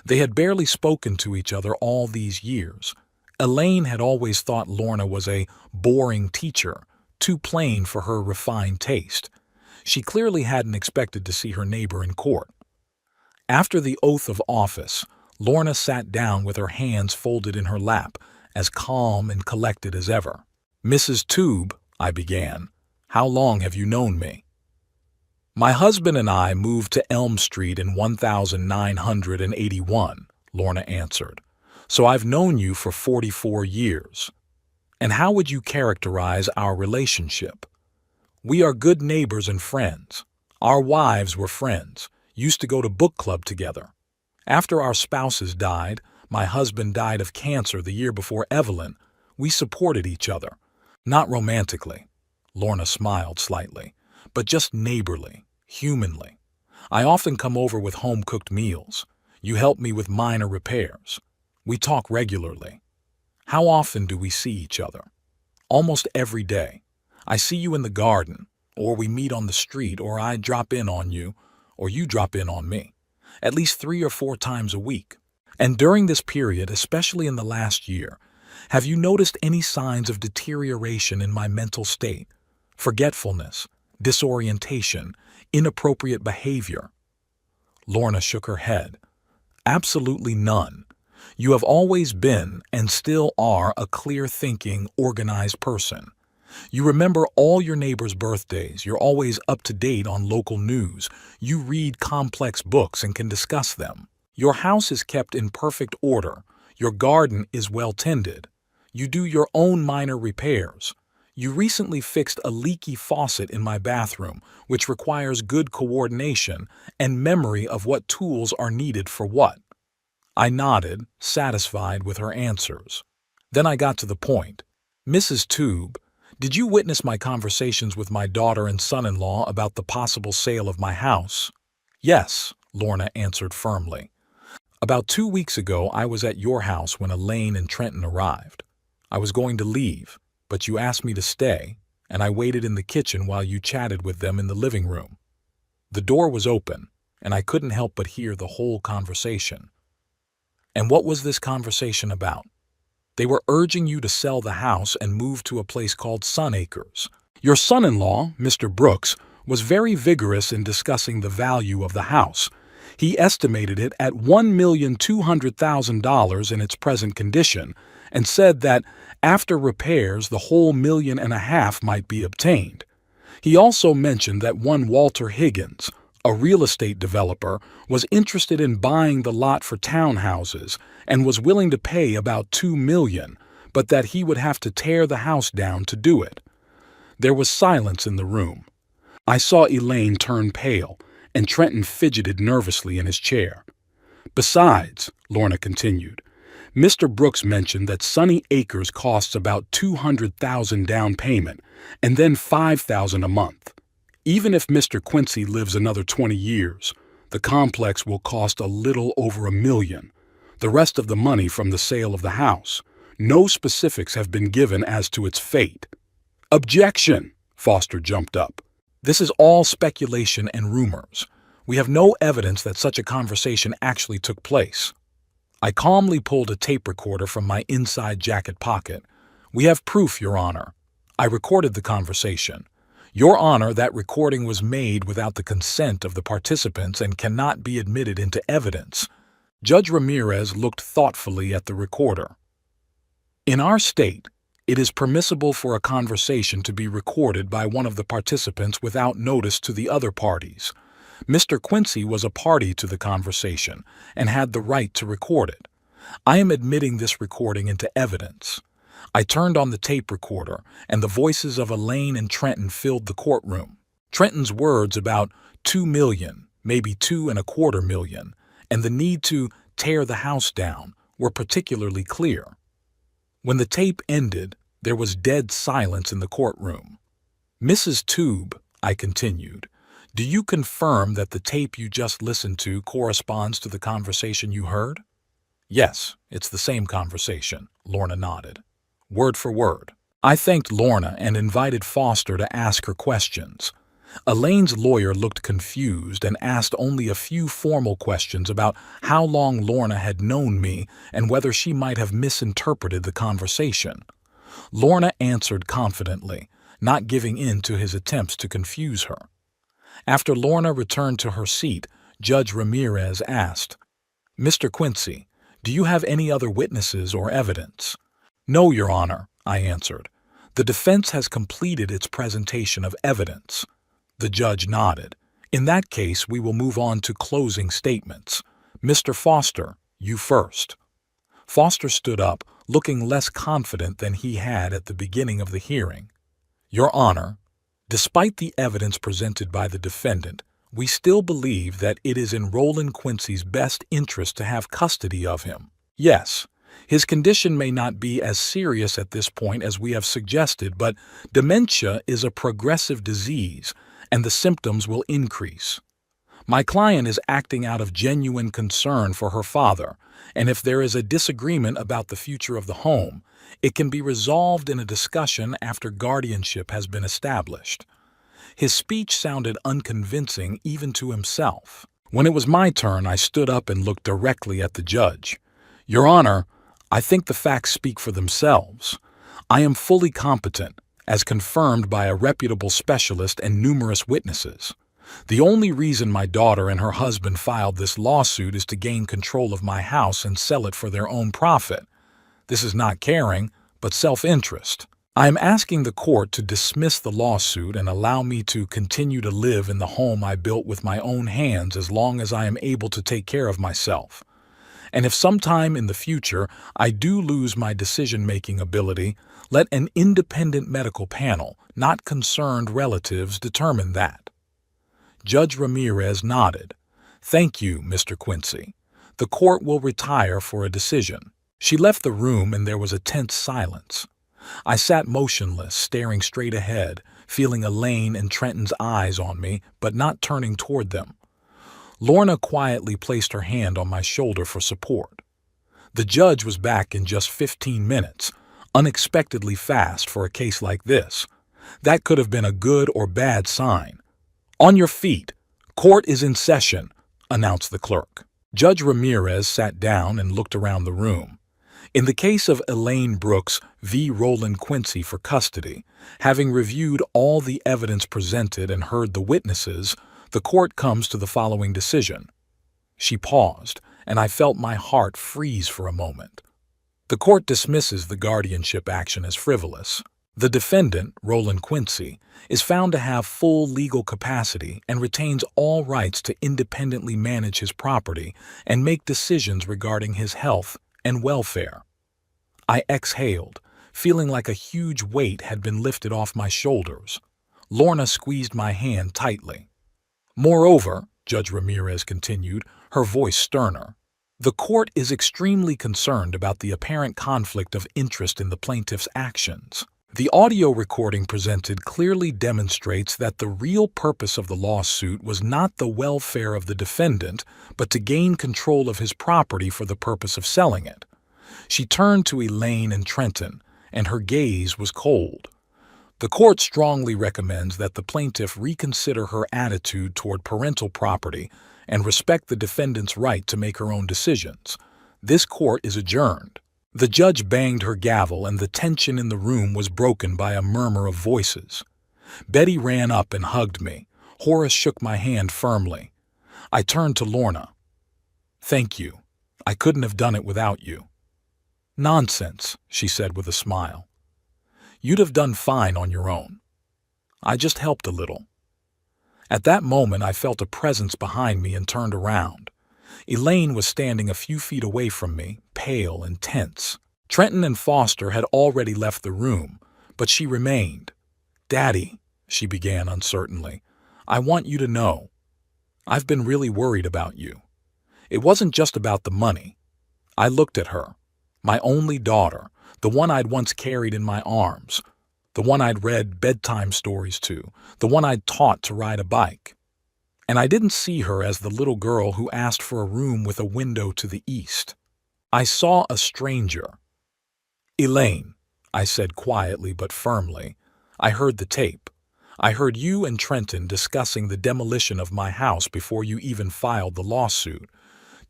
They had barely spoken to each other all these years. Elaine had always thought Lorna was a boring teacher, too plain for her refined taste. She clearly hadn't expected to see her neighbor in court. After the oath of office, Lorna sat down with her hands folded in her lap, as calm and collected as ever. "Mrs. Taub," I began, "how long have you known me?" "My husband and I moved to Elm Street in 1981, Lorna answered. "So I've known you for 44 years. And how would you characterize our relationship?" "We are good neighbors and friends. Our wives were friends, used to go to book club together. After our spouses died, my husband died of cancer the year before Evelyn, we supported each other. Not romantically," Lorna smiled slightly, "but just neighborly, humanly. I often come over with home-cooked meals. You help me with minor repairs. We talk regularly." "How often do we see each other?" "Almost every day. I see you in the garden, or we meet on the street, or I drop in on you, or you drop in on me. At least 3 or 4 times a week. And during this period, especially in the last year, have you noticed any signs of deterioration in my mental state? Forgetfulness, disorientation, inappropriate behavior?" Lorna shook her head. "Absolutely none. You have always been and still are a clear-thinking, organized person. You remember all your neighbors' birthdays, you're always up to date on local news, you read complex books and can discuss them. Your house is kept in perfect order, your garden is well tended. You do your own minor repairs. You recently fixed a leaky faucet in my bathroom, which requires good coordination and memory of what tools are needed for what." I nodded, satisfied with her answers. Then I got to the point. "Mrs. Taub, did you witness my conversations with my daughter and son-in-law about the possible sale of my house?" "Yes," Lorna answered firmly. "About 2 weeks ago I was at your house when Elaine and Trenton arrived. I was going to leave, but you asked me to stay, and I waited in the kitchen while you chatted with them in the living room. The door was open, and I couldn't help but hear the whole conversation." "And what was this conversation about?" "They were urging you to sell the house and move to a place called Sun Acres. Your son-in-law, Mr. Brooks, was very vigorous in discussing the value of the house. He estimated it at $1,200,000 in its present condition, and said that after repairs the whole $1.5 million might be obtained. He also mentioned that one Walter Higgins, a real estate developer, was interested in buying the lot for townhouses and was willing to pay about $2 million, but that he would have to tear the house down to do it." There was silence in the room. I saw Elaine turn pale, and Trenton fidgeted nervously in his chair. "Besides," Lorna continued, "Mr. Brooks mentioned that Sunny Acres costs about $200,000 down payment and then $5,000 a month. Even if Mr. Quincy lives another 20 years, the complex will cost a little over $1 million, the rest of the money from the sale of the house. No specifics have been given as to its fate." "Objection!" Foster jumped up. "This is all speculation and rumors. We have no evidence that such a conversation actually took place. I calmly pulled a tape recorder from my inside jacket pocket. We have proof, Your Honor. I recorded the conversation. Your Honor, that recording was made without the consent of the participants and cannot be admitted into evidence. Judge Ramirez looked thoughtfully at the recorder. In our state, it is permissible for a conversation to be recorded by one of the participants without notice to the other parties. Mr. Quincy was a party to the conversation and had the right to record it. I am admitting this recording into evidence. I turned on the tape recorder, and the voices of Elaine and Trenton filled the courtroom. Trenton's words about 2 million, maybe 2.25 million, and the need to tear the house down were particularly clear. When the tape ended, there was dead silence in the courtroom. Mrs. Tube, I continued, do you confirm that the tape you just listened to corresponds to the conversation you heard? Yes, it's the same conversation, Lorna nodded. Word for word. I thanked Lorna and invited Foster to ask her questions. Elaine's lawyer looked confused and asked only a few formal questions about how long Lorna had known me and whether she might have misinterpreted the conversation. Lorna answered confidently, not giving in to his attempts to confuse her. After Lorna returned to her seat, Judge Ramirez asked, Mr. Quincy, do you have any other witnesses or evidence? No, Your Honor, I answered. The defense has completed its presentation of evidence. The judge nodded. In that case, we will move on to closing statements. Mr. Foster, you first. Foster stood up, looking less confident than he had at the beginning of the hearing. Your Honor, despite the evidence presented by the defendant, we still believe that it is in Roland Quincy's best interest to have custody of him. Yes, his condition may not be as serious at this point as we have suggested, but dementia is a progressive disease, and the symptoms will increase. My client is acting out of genuine concern for her father, and if there is a disagreement about the future of the home, it can be resolved in a discussion after guardianship has been established. His speech sounded unconvincing even to himself. When it was my turn, I stood up and looked directly at the judge. Your Honor, I think the facts speak for themselves. I am fully competent, as confirmed by a reputable specialist and numerous witnesses. The only reason my daughter and her husband filed this lawsuit is to gain control of my house and sell it for their own profit. This is not caring, but self-interest. I am asking the court to dismiss the lawsuit and allow me to continue to live in the home I built with my own hands as long as I am able to take care of myself. And if sometime in the future I do lose my decision-making ability, let an independent medical panel, not concerned relatives, determine that. Judge Ramirez nodded. Thank you, Mr. Quincy. The court will retire for a decision. She left the room and there was a tense silence. I sat motionless, staring straight ahead, feeling Elaine and Trenton's eyes on me, but not turning toward them. Lorna quietly placed her hand on my shoulder for support. The judge was back in just 15 minutes, unexpectedly fast for a case like this. That could have been a good or bad sign. On your feet. Court is in session, announced the clerk. Judge Ramirez sat down and looked around the room. In the case of Elaine Brooks v. Roland Quincy for custody, having reviewed all the evidence presented and heard the witnesses, the court comes to the following decision. She paused, and I felt my heart freeze for a moment. The court dismisses the guardianship action as frivolous. The defendant, Roland Quincy, is found to have full legal capacity and retains all rights to independently manage his property and make decisions regarding his health and welfare. I exhaled, feeling like a huge weight had been lifted off my shoulders. Lorna squeezed my hand tightly. Moreover, Judge Ramirez continued, her voice sterner, the court is extremely concerned about the apparent conflict of interest in the plaintiff's actions. The audio recording presented clearly demonstrates that the real purpose of the lawsuit was not the welfare of the defendant, but to gain control of his property for the purpose of selling it. She turned to Elaine and Trenton, and her gaze was cold. The court strongly recommends that the plaintiff reconsider her attitude toward parental property and respect the defendant's right to make her own decisions. This court is adjourned. The judge banged her gavel, and the tension in the room was broken by a murmur of voices. Betty ran up and hugged me. Horace shook my hand firmly. I turned to Lorna. "Thank you. I couldn't have done it without you." "Nonsense," she said with a smile. "You'd have done fine on your own. I just helped a little." At that moment I felt a presence behind me and turned around. Elaine was standing a few feet away from me, pale and tense. Trenton and Foster had already left the room, but she remained. "Daddy," she began uncertainly, "I want you to know. I've been really worried about you. It wasn't just about the money." I looked at her. My only daughter, the one I'd once carried in my arms, the one I'd read bedtime stories to, the one I'd taught to ride a bike. And I didn't see her as the little girl who asked for a room with a window to the east. I saw a stranger. "Elaine," I said quietly but firmly, "I heard the tape. I heard you and Trenton discussing the demolition of my house before you even filed the lawsuit.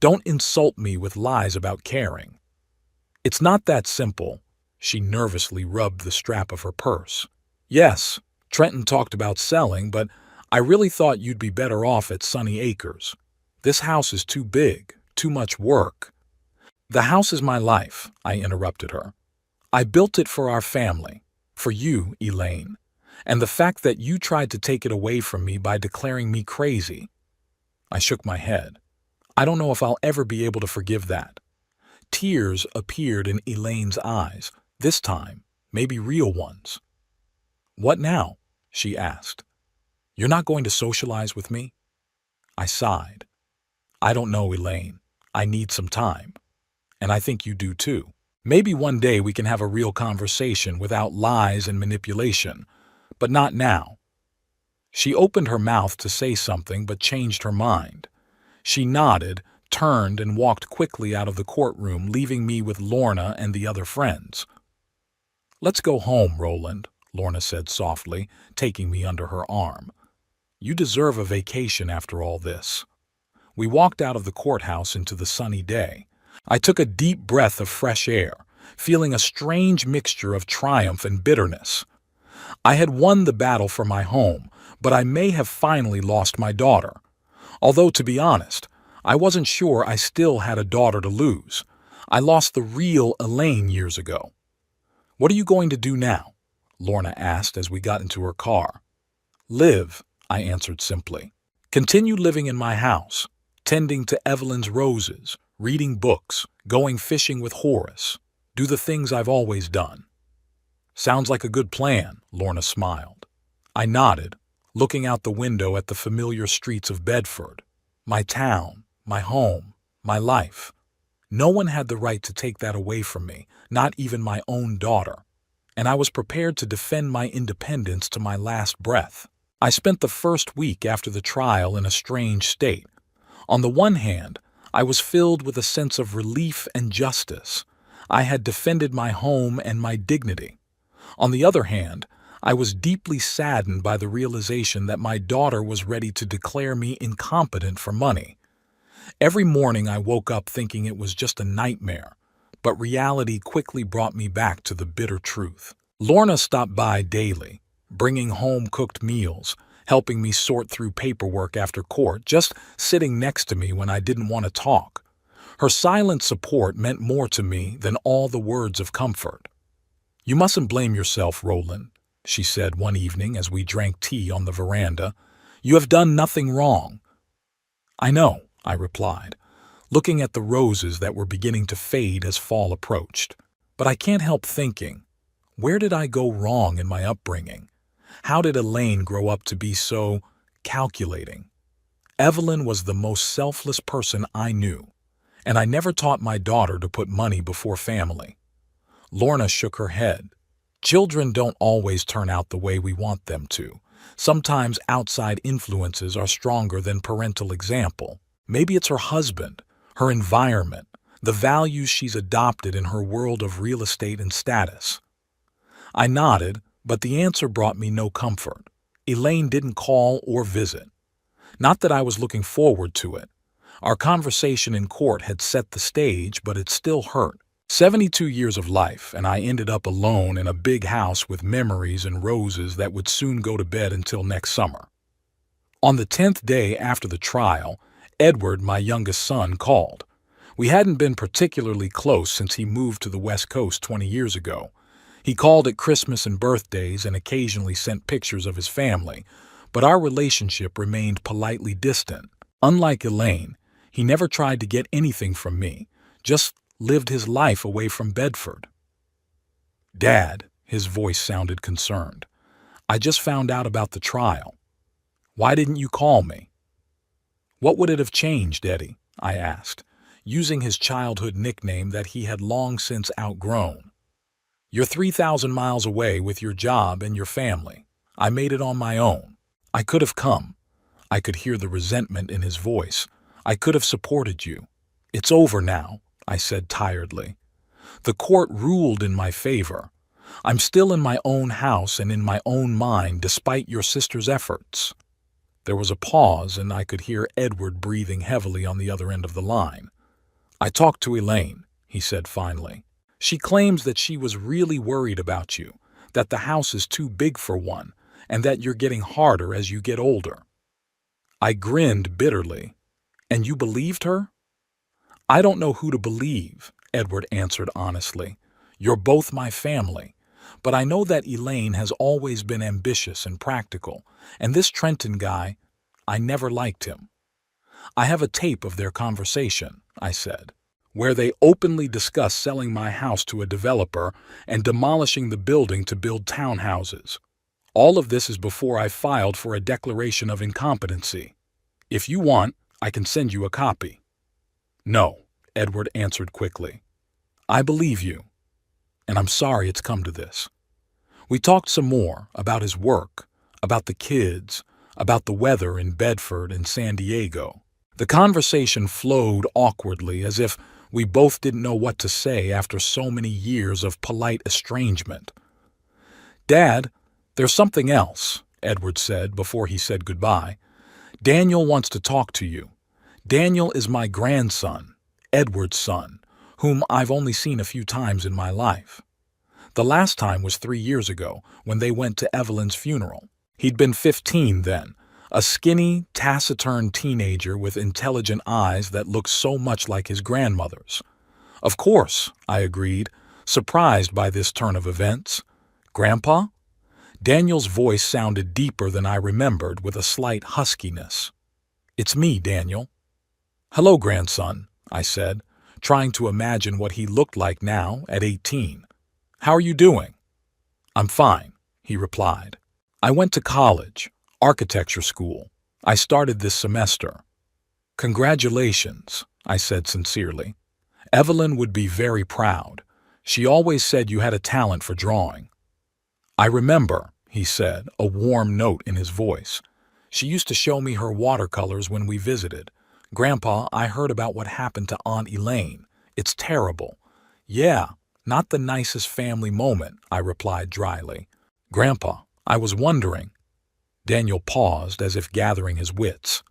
Don't insult me with lies about caring." "It's not that simple." She nervously rubbed the strap of her purse. "Yes, Trenton talked about selling, but I really thought you'd be better off at Sunny Acres. This house is too big, too much work." "The house is my life," I interrupted her. "I built it for our family, for you, Elaine, and the fact that you tried to take it away from me by declaring me crazy." I shook my head. "I don't know if I'll ever be able to forgive that." Tears appeared in Elaine's eyes, this time, maybe real ones. "What now?" she asked. "You're not going to socialize with me?" I sighed. "I don't know, Elaine. I need some time. And I think you do too. Maybe one day we can have a real conversation without lies and manipulation, but not now." She opened her mouth to say something but changed her mind. She nodded, turned, and walked quickly out of the courtroom, leaving me with Lorna and the other friends. "Let's go home, Roland," Lorna said softly, taking me under her arm. "You deserve a vacation after all this." We walked out of the courthouse into the sunny day. I took a deep breath of fresh air, feeling a strange mixture of triumph and bitterness. I had won the battle for my home, but I may have finally lost my daughter. Although, to be honest, I wasn't sure I still had a daughter to lose. I lost the real Elaine years ago. "What are you going to do now?" Lorna asked as we got into her car. "Live," I answered simply. "Continue living in my house, tending to Evelyn's roses, reading books, going fishing with Horace. Do the things I've always done." "Sounds like a good plan," Lorna smiled. I nodded, looking out the window at the familiar streets of Bedford. My town, my home, my life. No one had the right to take that away from me, not even my own daughter. And I was prepared to defend my independence to my last breath. I spent the first week after the trial in a strange state. On the one hand, I was filled with a sense of relief and justice. I had defended my home and my dignity. On the other hand, I was deeply saddened by the realization that my daughter was ready to declare me incompetent for money. Every morning I woke up thinking it was just a nightmare, but reality quickly brought me back to the bitter truth. Lorna stopped by daily, bringing home cooked meals, helping me sort through paperwork after court, just sitting next to me when I didn't want to talk. Her silent support meant more to me than all the words of comfort. "You mustn't blame yourself, Roland," she said one evening as we drank tea on the veranda. "You have done nothing wrong." "I know," I replied, looking at the roses that were beginning to fade as fall approached. "But I can't help thinking, where did I go wrong in my upbringing? How did Elaine grow up to be so calculating? Evelyn was the most selfless person I knew, and I never taught my daughter to put money before family." Lorna shook her head. "Children don't always turn out the way we want them to. Sometimes outside influences are stronger than parental example. Maybe it's her husband, her environment, the values she's adopted in her world of real estate and status." I nodded, But the answer brought me no comfort. Elaine didn't call or visit. Not that I was looking forward to it. Our conversation in court had set the stage, but it still hurt. 72 years of life, and I ended up alone in a big house with memories and roses that would soon go to bed until next summer. On the 10th day after the trial, Edward, my youngest son, called. We hadn't been particularly close since he moved to the West Coast 20 years ago. He called at Christmas and birthdays and occasionally sent pictures of his family, but our relationship remained politely distant. Unlike Elaine, he never tried to get anything from me, just lived his life away from Bedford. "Dad," his voice sounded concerned, "I just found out about the trial. Why didn't you call me?" "What would it have changed, Eddie?" I asked, using his childhood nickname that he had long since outgrown. "You're 3,000 miles away with your job and your family. I made it on my own. I could have come." I could hear the resentment in his voice. "I could have supported you. It's over now," I said tiredly. "The court ruled in my favor. I'm still in my own house and in my own mind despite your sister's efforts." There was a pause, and I could hear Edward breathing heavily on the other end of the line. "I talked to Elaine," he said finally. "She claims that she was really worried about you, that the house is too big for one, and that you're getting harder as you get older." I grinned bitterly. "And you believed her?" "I don't know who to believe," Edward answered honestly. "You're both my family. But I know that Elaine has always been ambitious and practical, and this Trenton guy, I never liked him." "I have a tape of their conversation," I said, "where they openly discuss selling my house to a developer and demolishing the building to build townhouses. All of this is before I filed for a declaration of incompetency. If you want, I can send you a copy." "No," Edward answered quickly. "I believe you, and I'm sorry it's come to this." We talked some more about his work, about the kids, about the weather in Bedford and San Diego. The conversation flowed awkwardly, as if we both didn't know what to say after so many years of polite estrangement. "Dad, there's something else," Edward said before he said goodbye. "Daniel wants to talk to you. Daniel is my grandson, Edward's son, whom I've only seen a few times in my life. The last time was 3 years ago, when they went to Evelyn's funeral. He'd been 15 then, a skinny, taciturn teenager with intelligent eyes that looked so much like his grandmother's." "Of course," I agreed, surprised by this turn of events. "Grandpa?" Daniel's voice sounded deeper than I remembered, with a slight huskiness. "It's me, Daniel." "Hello, grandson," I said, trying to imagine what he looked like now at 18. "How are you doing?" "I'm fine," he replied. "I went to college, architecture school. I started this semester." "Congratulations," I said sincerely. "Evelyn would be very proud. She always said you had a talent for drawing." "I remember," he said, a warm note in his voice. "She used to show me her watercolors when we visited. Grandpa, I heard about what happened to Aunt Elaine. It's terrible." "Yeah, not the nicest family moment," I replied dryly. "Grandpa, I was wondering." Daniel paused as if gathering his wits.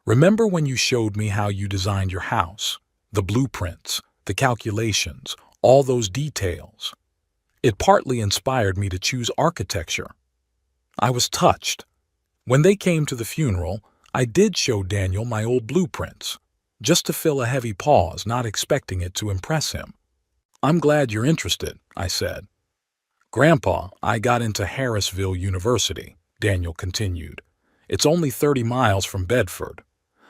"Remember when you showed me how you designed your house? The blueprints, the calculations, all those details. It partly inspired me to choose architecture." I was touched. When they came to the funeral, I did show Daniel my old blueprints, just to fill a heavy pause, not expecting it to impress him. "I'm glad you're interested," I said. "Grandpa, I got into Harrisville University," Daniel continued. "It's only 30 miles from Bedford."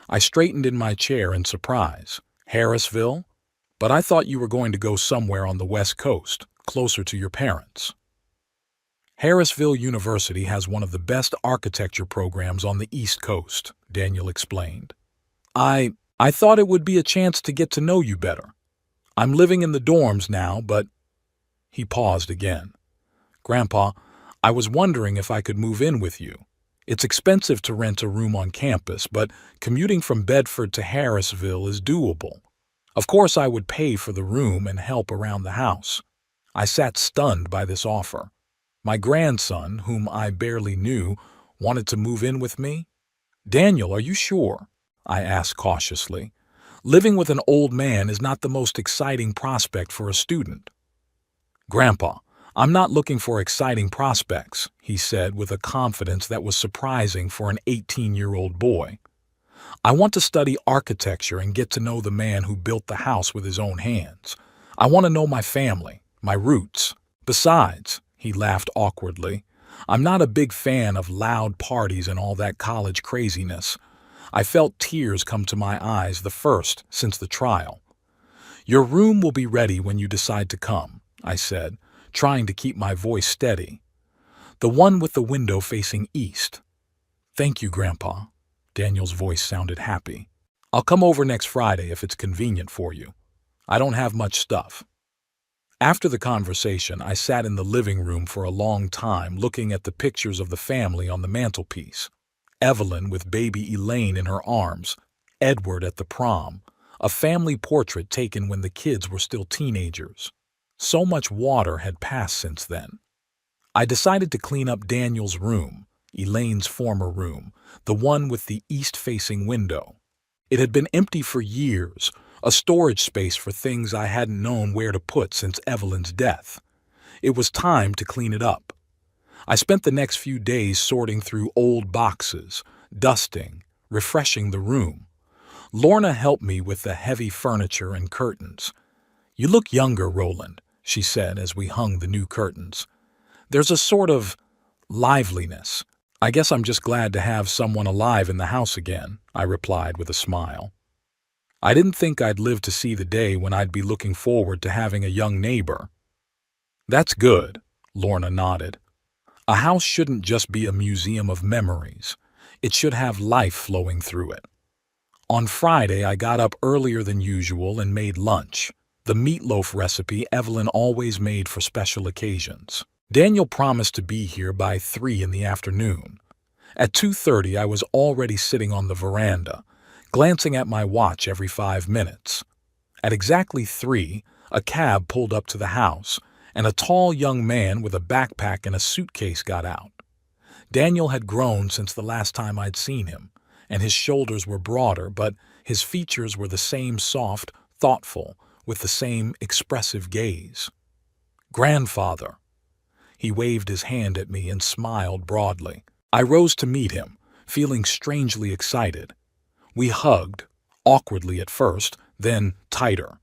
I straightened in my chair in surprise. "Harrisville? But I thought you were going to go somewhere on the West Coast, closer to your parents." "Harrisville University has one of the best architecture programs on the East Coast," Daniel explained. I thought it would be a chance to get to know you better. I'm living in the dorms now, but—" He paused again. "Grandpa, I was wondering if I could move in with you. It's expensive to rent a room on campus, but commuting from Bedford to Harrisville is doable. Of course, I would pay for the room and help around the house." I sat stunned by this offer. My grandson, whom I barely knew, wanted to move in with me. Daniel, are you sure? I asked cautiously. Living with an old man is not the most exciting prospect for a student. Grandpa, I'm not looking for exciting prospects, he said with a confidence that was surprising for an 18-year-old boy. I want to study architecture and get to know the man who built the house with his own hands. I want to know my family, my roots. Besides, he laughed awkwardly, I'm not a big fan of loud parties and all that college craziness. I felt tears come to my eyes, the first since the trial. Your room will be ready when you decide to come, I said, trying to keep my voice steady. The one with the window facing east. Thank you, Grandpa. Daniel's voice sounded happy. I'll come over next Friday if it's convenient for you. I don't have much stuff. After the conversation, I sat in the living room for a long time looking at the pictures of the family on the mantelpiece. Evelyn with baby Elaine in her arms, Edward at the prom, a family portrait taken when the kids were still teenagers. So much water had passed since then. I decided to clean up Daniel's room, Elaine's former room, the one with the east-facing window. It had been empty for years, a storage space for things I hadn't known where to put since Evelyn's death. It was time to clean it up. I spent the next few days sorting through old boxes, dusting, refreshing the room. Lorna helped me with the heavy furniture and curtains. You look younger, Roland, she said as we hung the new curtains. There's a sort of liveliness. I guess I'm just glad to have someone alive in the house again, I replied with a smile. I didn't think I'd live to see the day when I'd be looking forward to having a young neighbor. That's good, Lorna nodded. A house shouldn't just be a museum of memories. It should have life flowing through it. On Friday, I got up earlier than usual and made lunch, the meatloaf recipe Evelyn always made for special occasions. Daniel promised to be here by 3 in the afternoon. At 2:30, I was already sitting on the veranda, glancing at my watch every 5 minutes. At exactly 3, a cab pulled up to the house, and a tall young man with a backpack and a suitcase got out. Daniel had grown since the last time I'd seen him, and his shoulders were broader, but his features were the same soft, thoughtful, with the same expressive gaze. Grandfather. He waved his hand at me and smiled broadly. I rose to meet him, feeling strangely excited. We hugged, awkwardly at first, then tighter.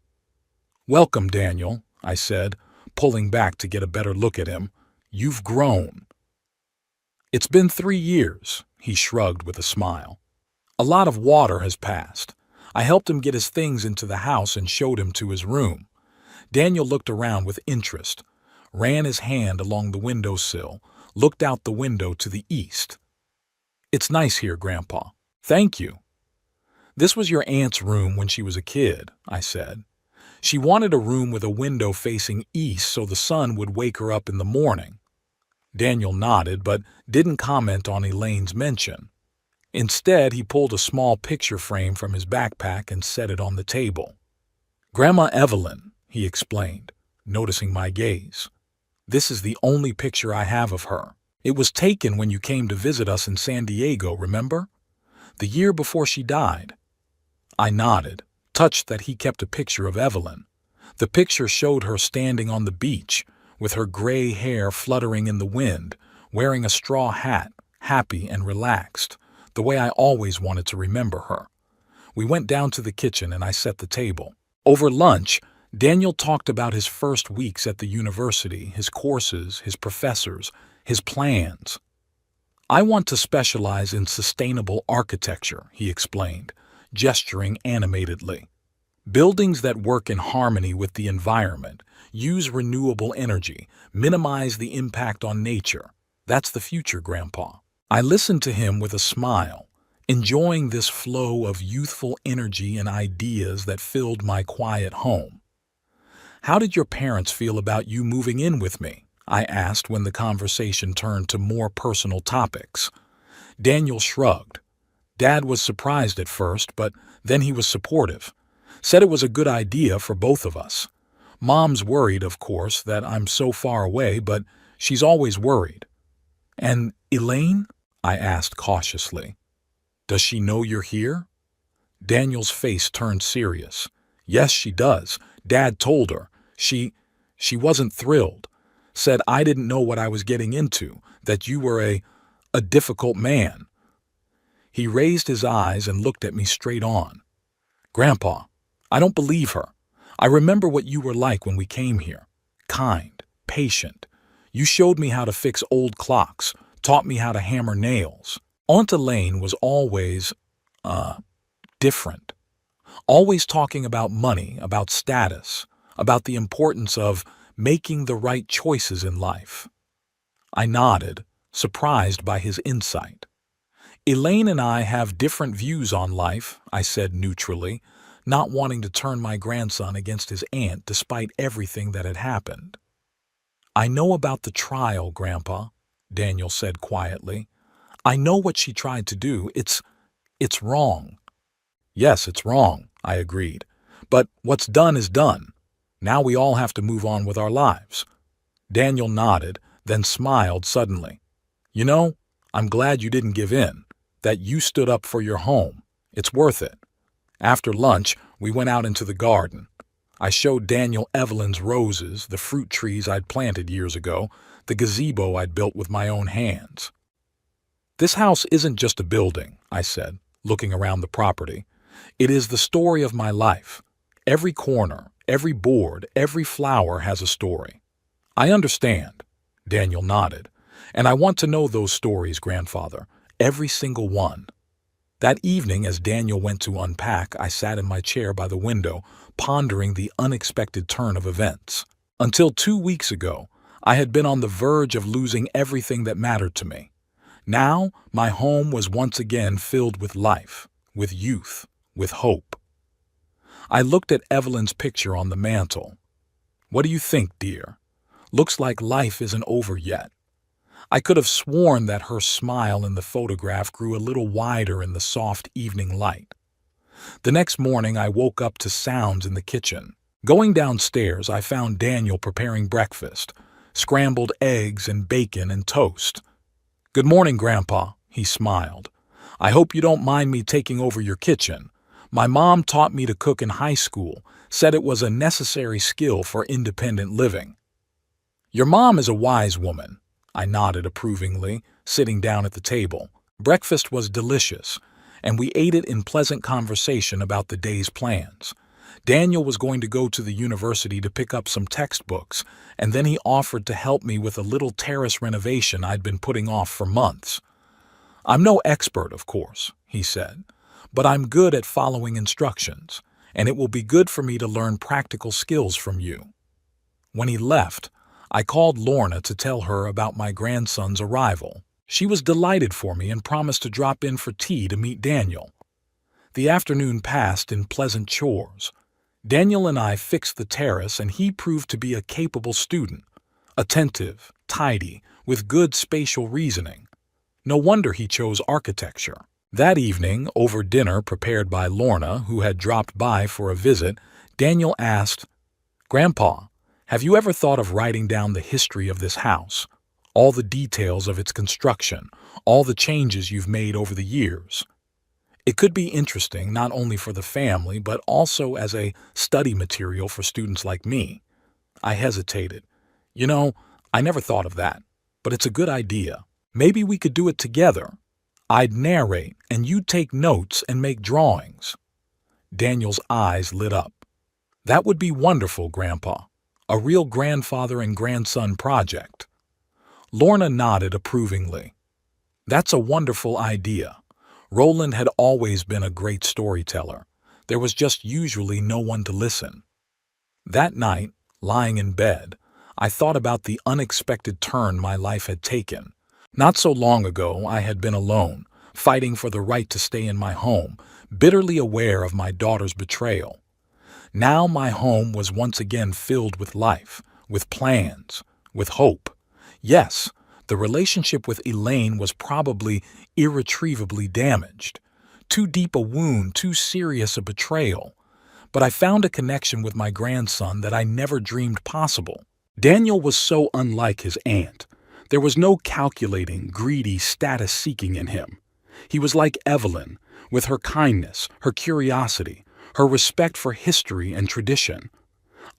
Welcome, Daniel, I said, pulling back to get a better look at him. You've grown. It's been 3 years, he shrugged with a smile. A lot of water has passed. I helped him get his things into the house and showed him to his room. Daniel looked around with interest, ran his hand along the windowsill, looked out the window to the east. It's nice here, Grandpa. Thank you. This was your aunt's room when she was a kid, I said. She wanted a room with a window facing east so the sun would wake her up in the morning. Daniel nodded but didn't comment on Elaine's mention. Instead, he pulled a small picture frame from his backpack and set it on the table. Grandma Evelyn, he explained, noticing my gaze. This is the only picture I have of her. It was taken when you came to visit us in San Diego, remember? The year before she died. I nodded, touched that he kept a picture of Evelyn. The picture showed her standing on the beach, with her gray hair fluttering in the wind, wearing a straw hat, happy and relaxed, the way I always wanted to remember her. We went down to the kitchen and I set the table. Over lunch, Daniel talked about his first weeks at the university, his courses, his professors, his plans. I want to specialize in sustainable architecture, he explained, gesturing animatedly. Buildings that work in harmony with the environment, use renewable energy, minimize the impact on nature. That's the future, Grandpa. I listened to him with a smile, enjoying this flow of youthful energy and ideas that filled my quiet home. How did your parents feel about you moving in with me? I asked when the conversation turned to more personal topics. Daniel shrugged. Dad was surprised at first, but then he was supportive. Said it was a good idea for both of us. Mom's worried, of course, that I'm so far away, but She's always worried. And Elaine? I asked cautiously. Does she know you're here? Daniel's face turned serious. Yes, she does. Dad told her. She wasn't thrilled. Said I didn't know what I was getting into, that you were a difficult man. He raised his eyes and looked at me straight on. Grandpa, I don't believe her. I remember what you were like when we came here. Kind, patient. You showed me how to fix old clocks, taught me how to hammer nails. Aunt Elaine was always, different. Always talking about money, about status, about the importance of making the right choices in life. I nodded, surprised by his insight. Elaine and I have different views on life, I said neutrally, not wanting to turn my grandson against his aunt despite everything that had happened. I know about the trial, Grandpa, Daniel said quietly. I know what she tried to do. It's wrong. Yes, it's wrong, I agreed. But what's done is done. Now we all have to move on with our lives. Daniel nodded, then smiled suddenly. You know, I'm glad you didn't give in, that you stood up for your home. It's worth it. After lunch, we went out into the garden. I showed Daniel Evelyn's roses, the fruit trees I'd planted years ago, the gazebo I'd built with my own hands. This house isn't just a building, I said, looking around the property. It is the story of my life. Every corner, every board, every flower has a story. I understand, Daniel nodded, and I want to know those stories, Grandfather, every single one. That evening, as Daniel went to unpack, I sat in my chair by the window, pondering the unexpected turn of events. Until 2 weeks ago, I had been on the verge of losing everything that mattered to me. Now, my home was once again filled with life, with youth, with hope. I looked at Evelyn's picture on the mantel. What do you think, dear? Looks like life isn't over yet. I could have sworn that her smile in the photograph grew a little wider in the soft evening light. The next morning, I woke up to sounds in the kitchen. Going downstairs, I found Daniel preparing breakfast, scrambled eggs and bacon and toast. Good morning, Grandpa, he smiled. I hope you don't mind me taking over your kitchen. My mom taught me to cook in high school, said it was a necessary skill for independent living. Your mom is a wise woman, I nodded approvingly, sitting down at the table. Breakfast was delicious, and we ate it in pleasant conversation about the day's plans. Daniel was going to go to the university to pick up some textbooks, and then he offered to help me with a little terrace renovation I'd been putting off for months. I'm no expert, of course, he said, but I'm good at following instructions, and it will be good for me to learn practical skills from you. When he left, I called Lorna to tell her about my grandson's arrival. She was delighted for me and promised to drop in for tea to meet Daniel. The afternoon passed in pleasant chores. Daniel and I fixed the terrace, and he proved to be a capable student, attentive, tidy, with good spatial reasoning. No wonder he chose architecture. That evening, over dinner prepared by Lorna, who had dropped by for a visit, Daniel asked, Grandpa, have you ever thought of writing down the history of this house? All the details of its construction, all the changes you've made over the years. It could be interesting not only for the family, but also as a study material for students like me. I hesitated. You know, I never thought of that, but it's a good idea. Maybe we could do it together. I'd narrate, and you'd take notes and make drawings. Daniel's eyes lit up. That would be wonderful, Grandpa. A real grandfather and grandson project. Lorna nodded approvingly. That's a wonderful idea. Roland had always been a great storyteller. There was just usually no one to listen. That night, lying in bed, I thought about the unexpected turn my life had taken. Not so long ago, I had been alone, fighting for the right to stay in my home, bitterly aware of my daughter's betrayal. Now my home was once again filled with life, with plans, with hope. Yes, the relationship with Elaine was probably irretrievably damaged. Too deep a wound, too serious a betrayal. But I found a connection with my grandson that I never dreamed possible. Daniel was so unlike his aunt, There was no calculating, greedy status-seeking in him. He was like Evelyn, with her kindness, her curiosity, her respect for history and tradition.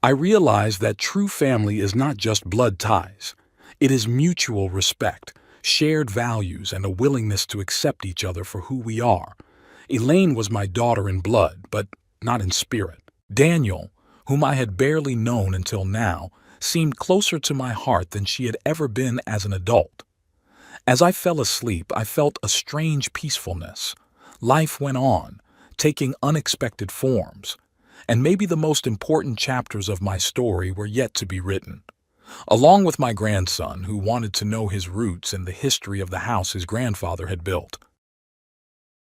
I realized that true family is not just blood ties. It is mutual respect, shared values, and a willingness to accept each other for who we are. Elaine was my daughter in blood, but not in spirit. Daniel, whom I had barely known until now, seemed closer to my heart than she had ever been as an adult. As I fell asleep, I felt a strange peacefulness. Life went on, taking unexpected forms, and maybe the most important chapters of my story were yet to be written. Along with my grandson, who wanted to know his roots and the history of the house his grandfather had built,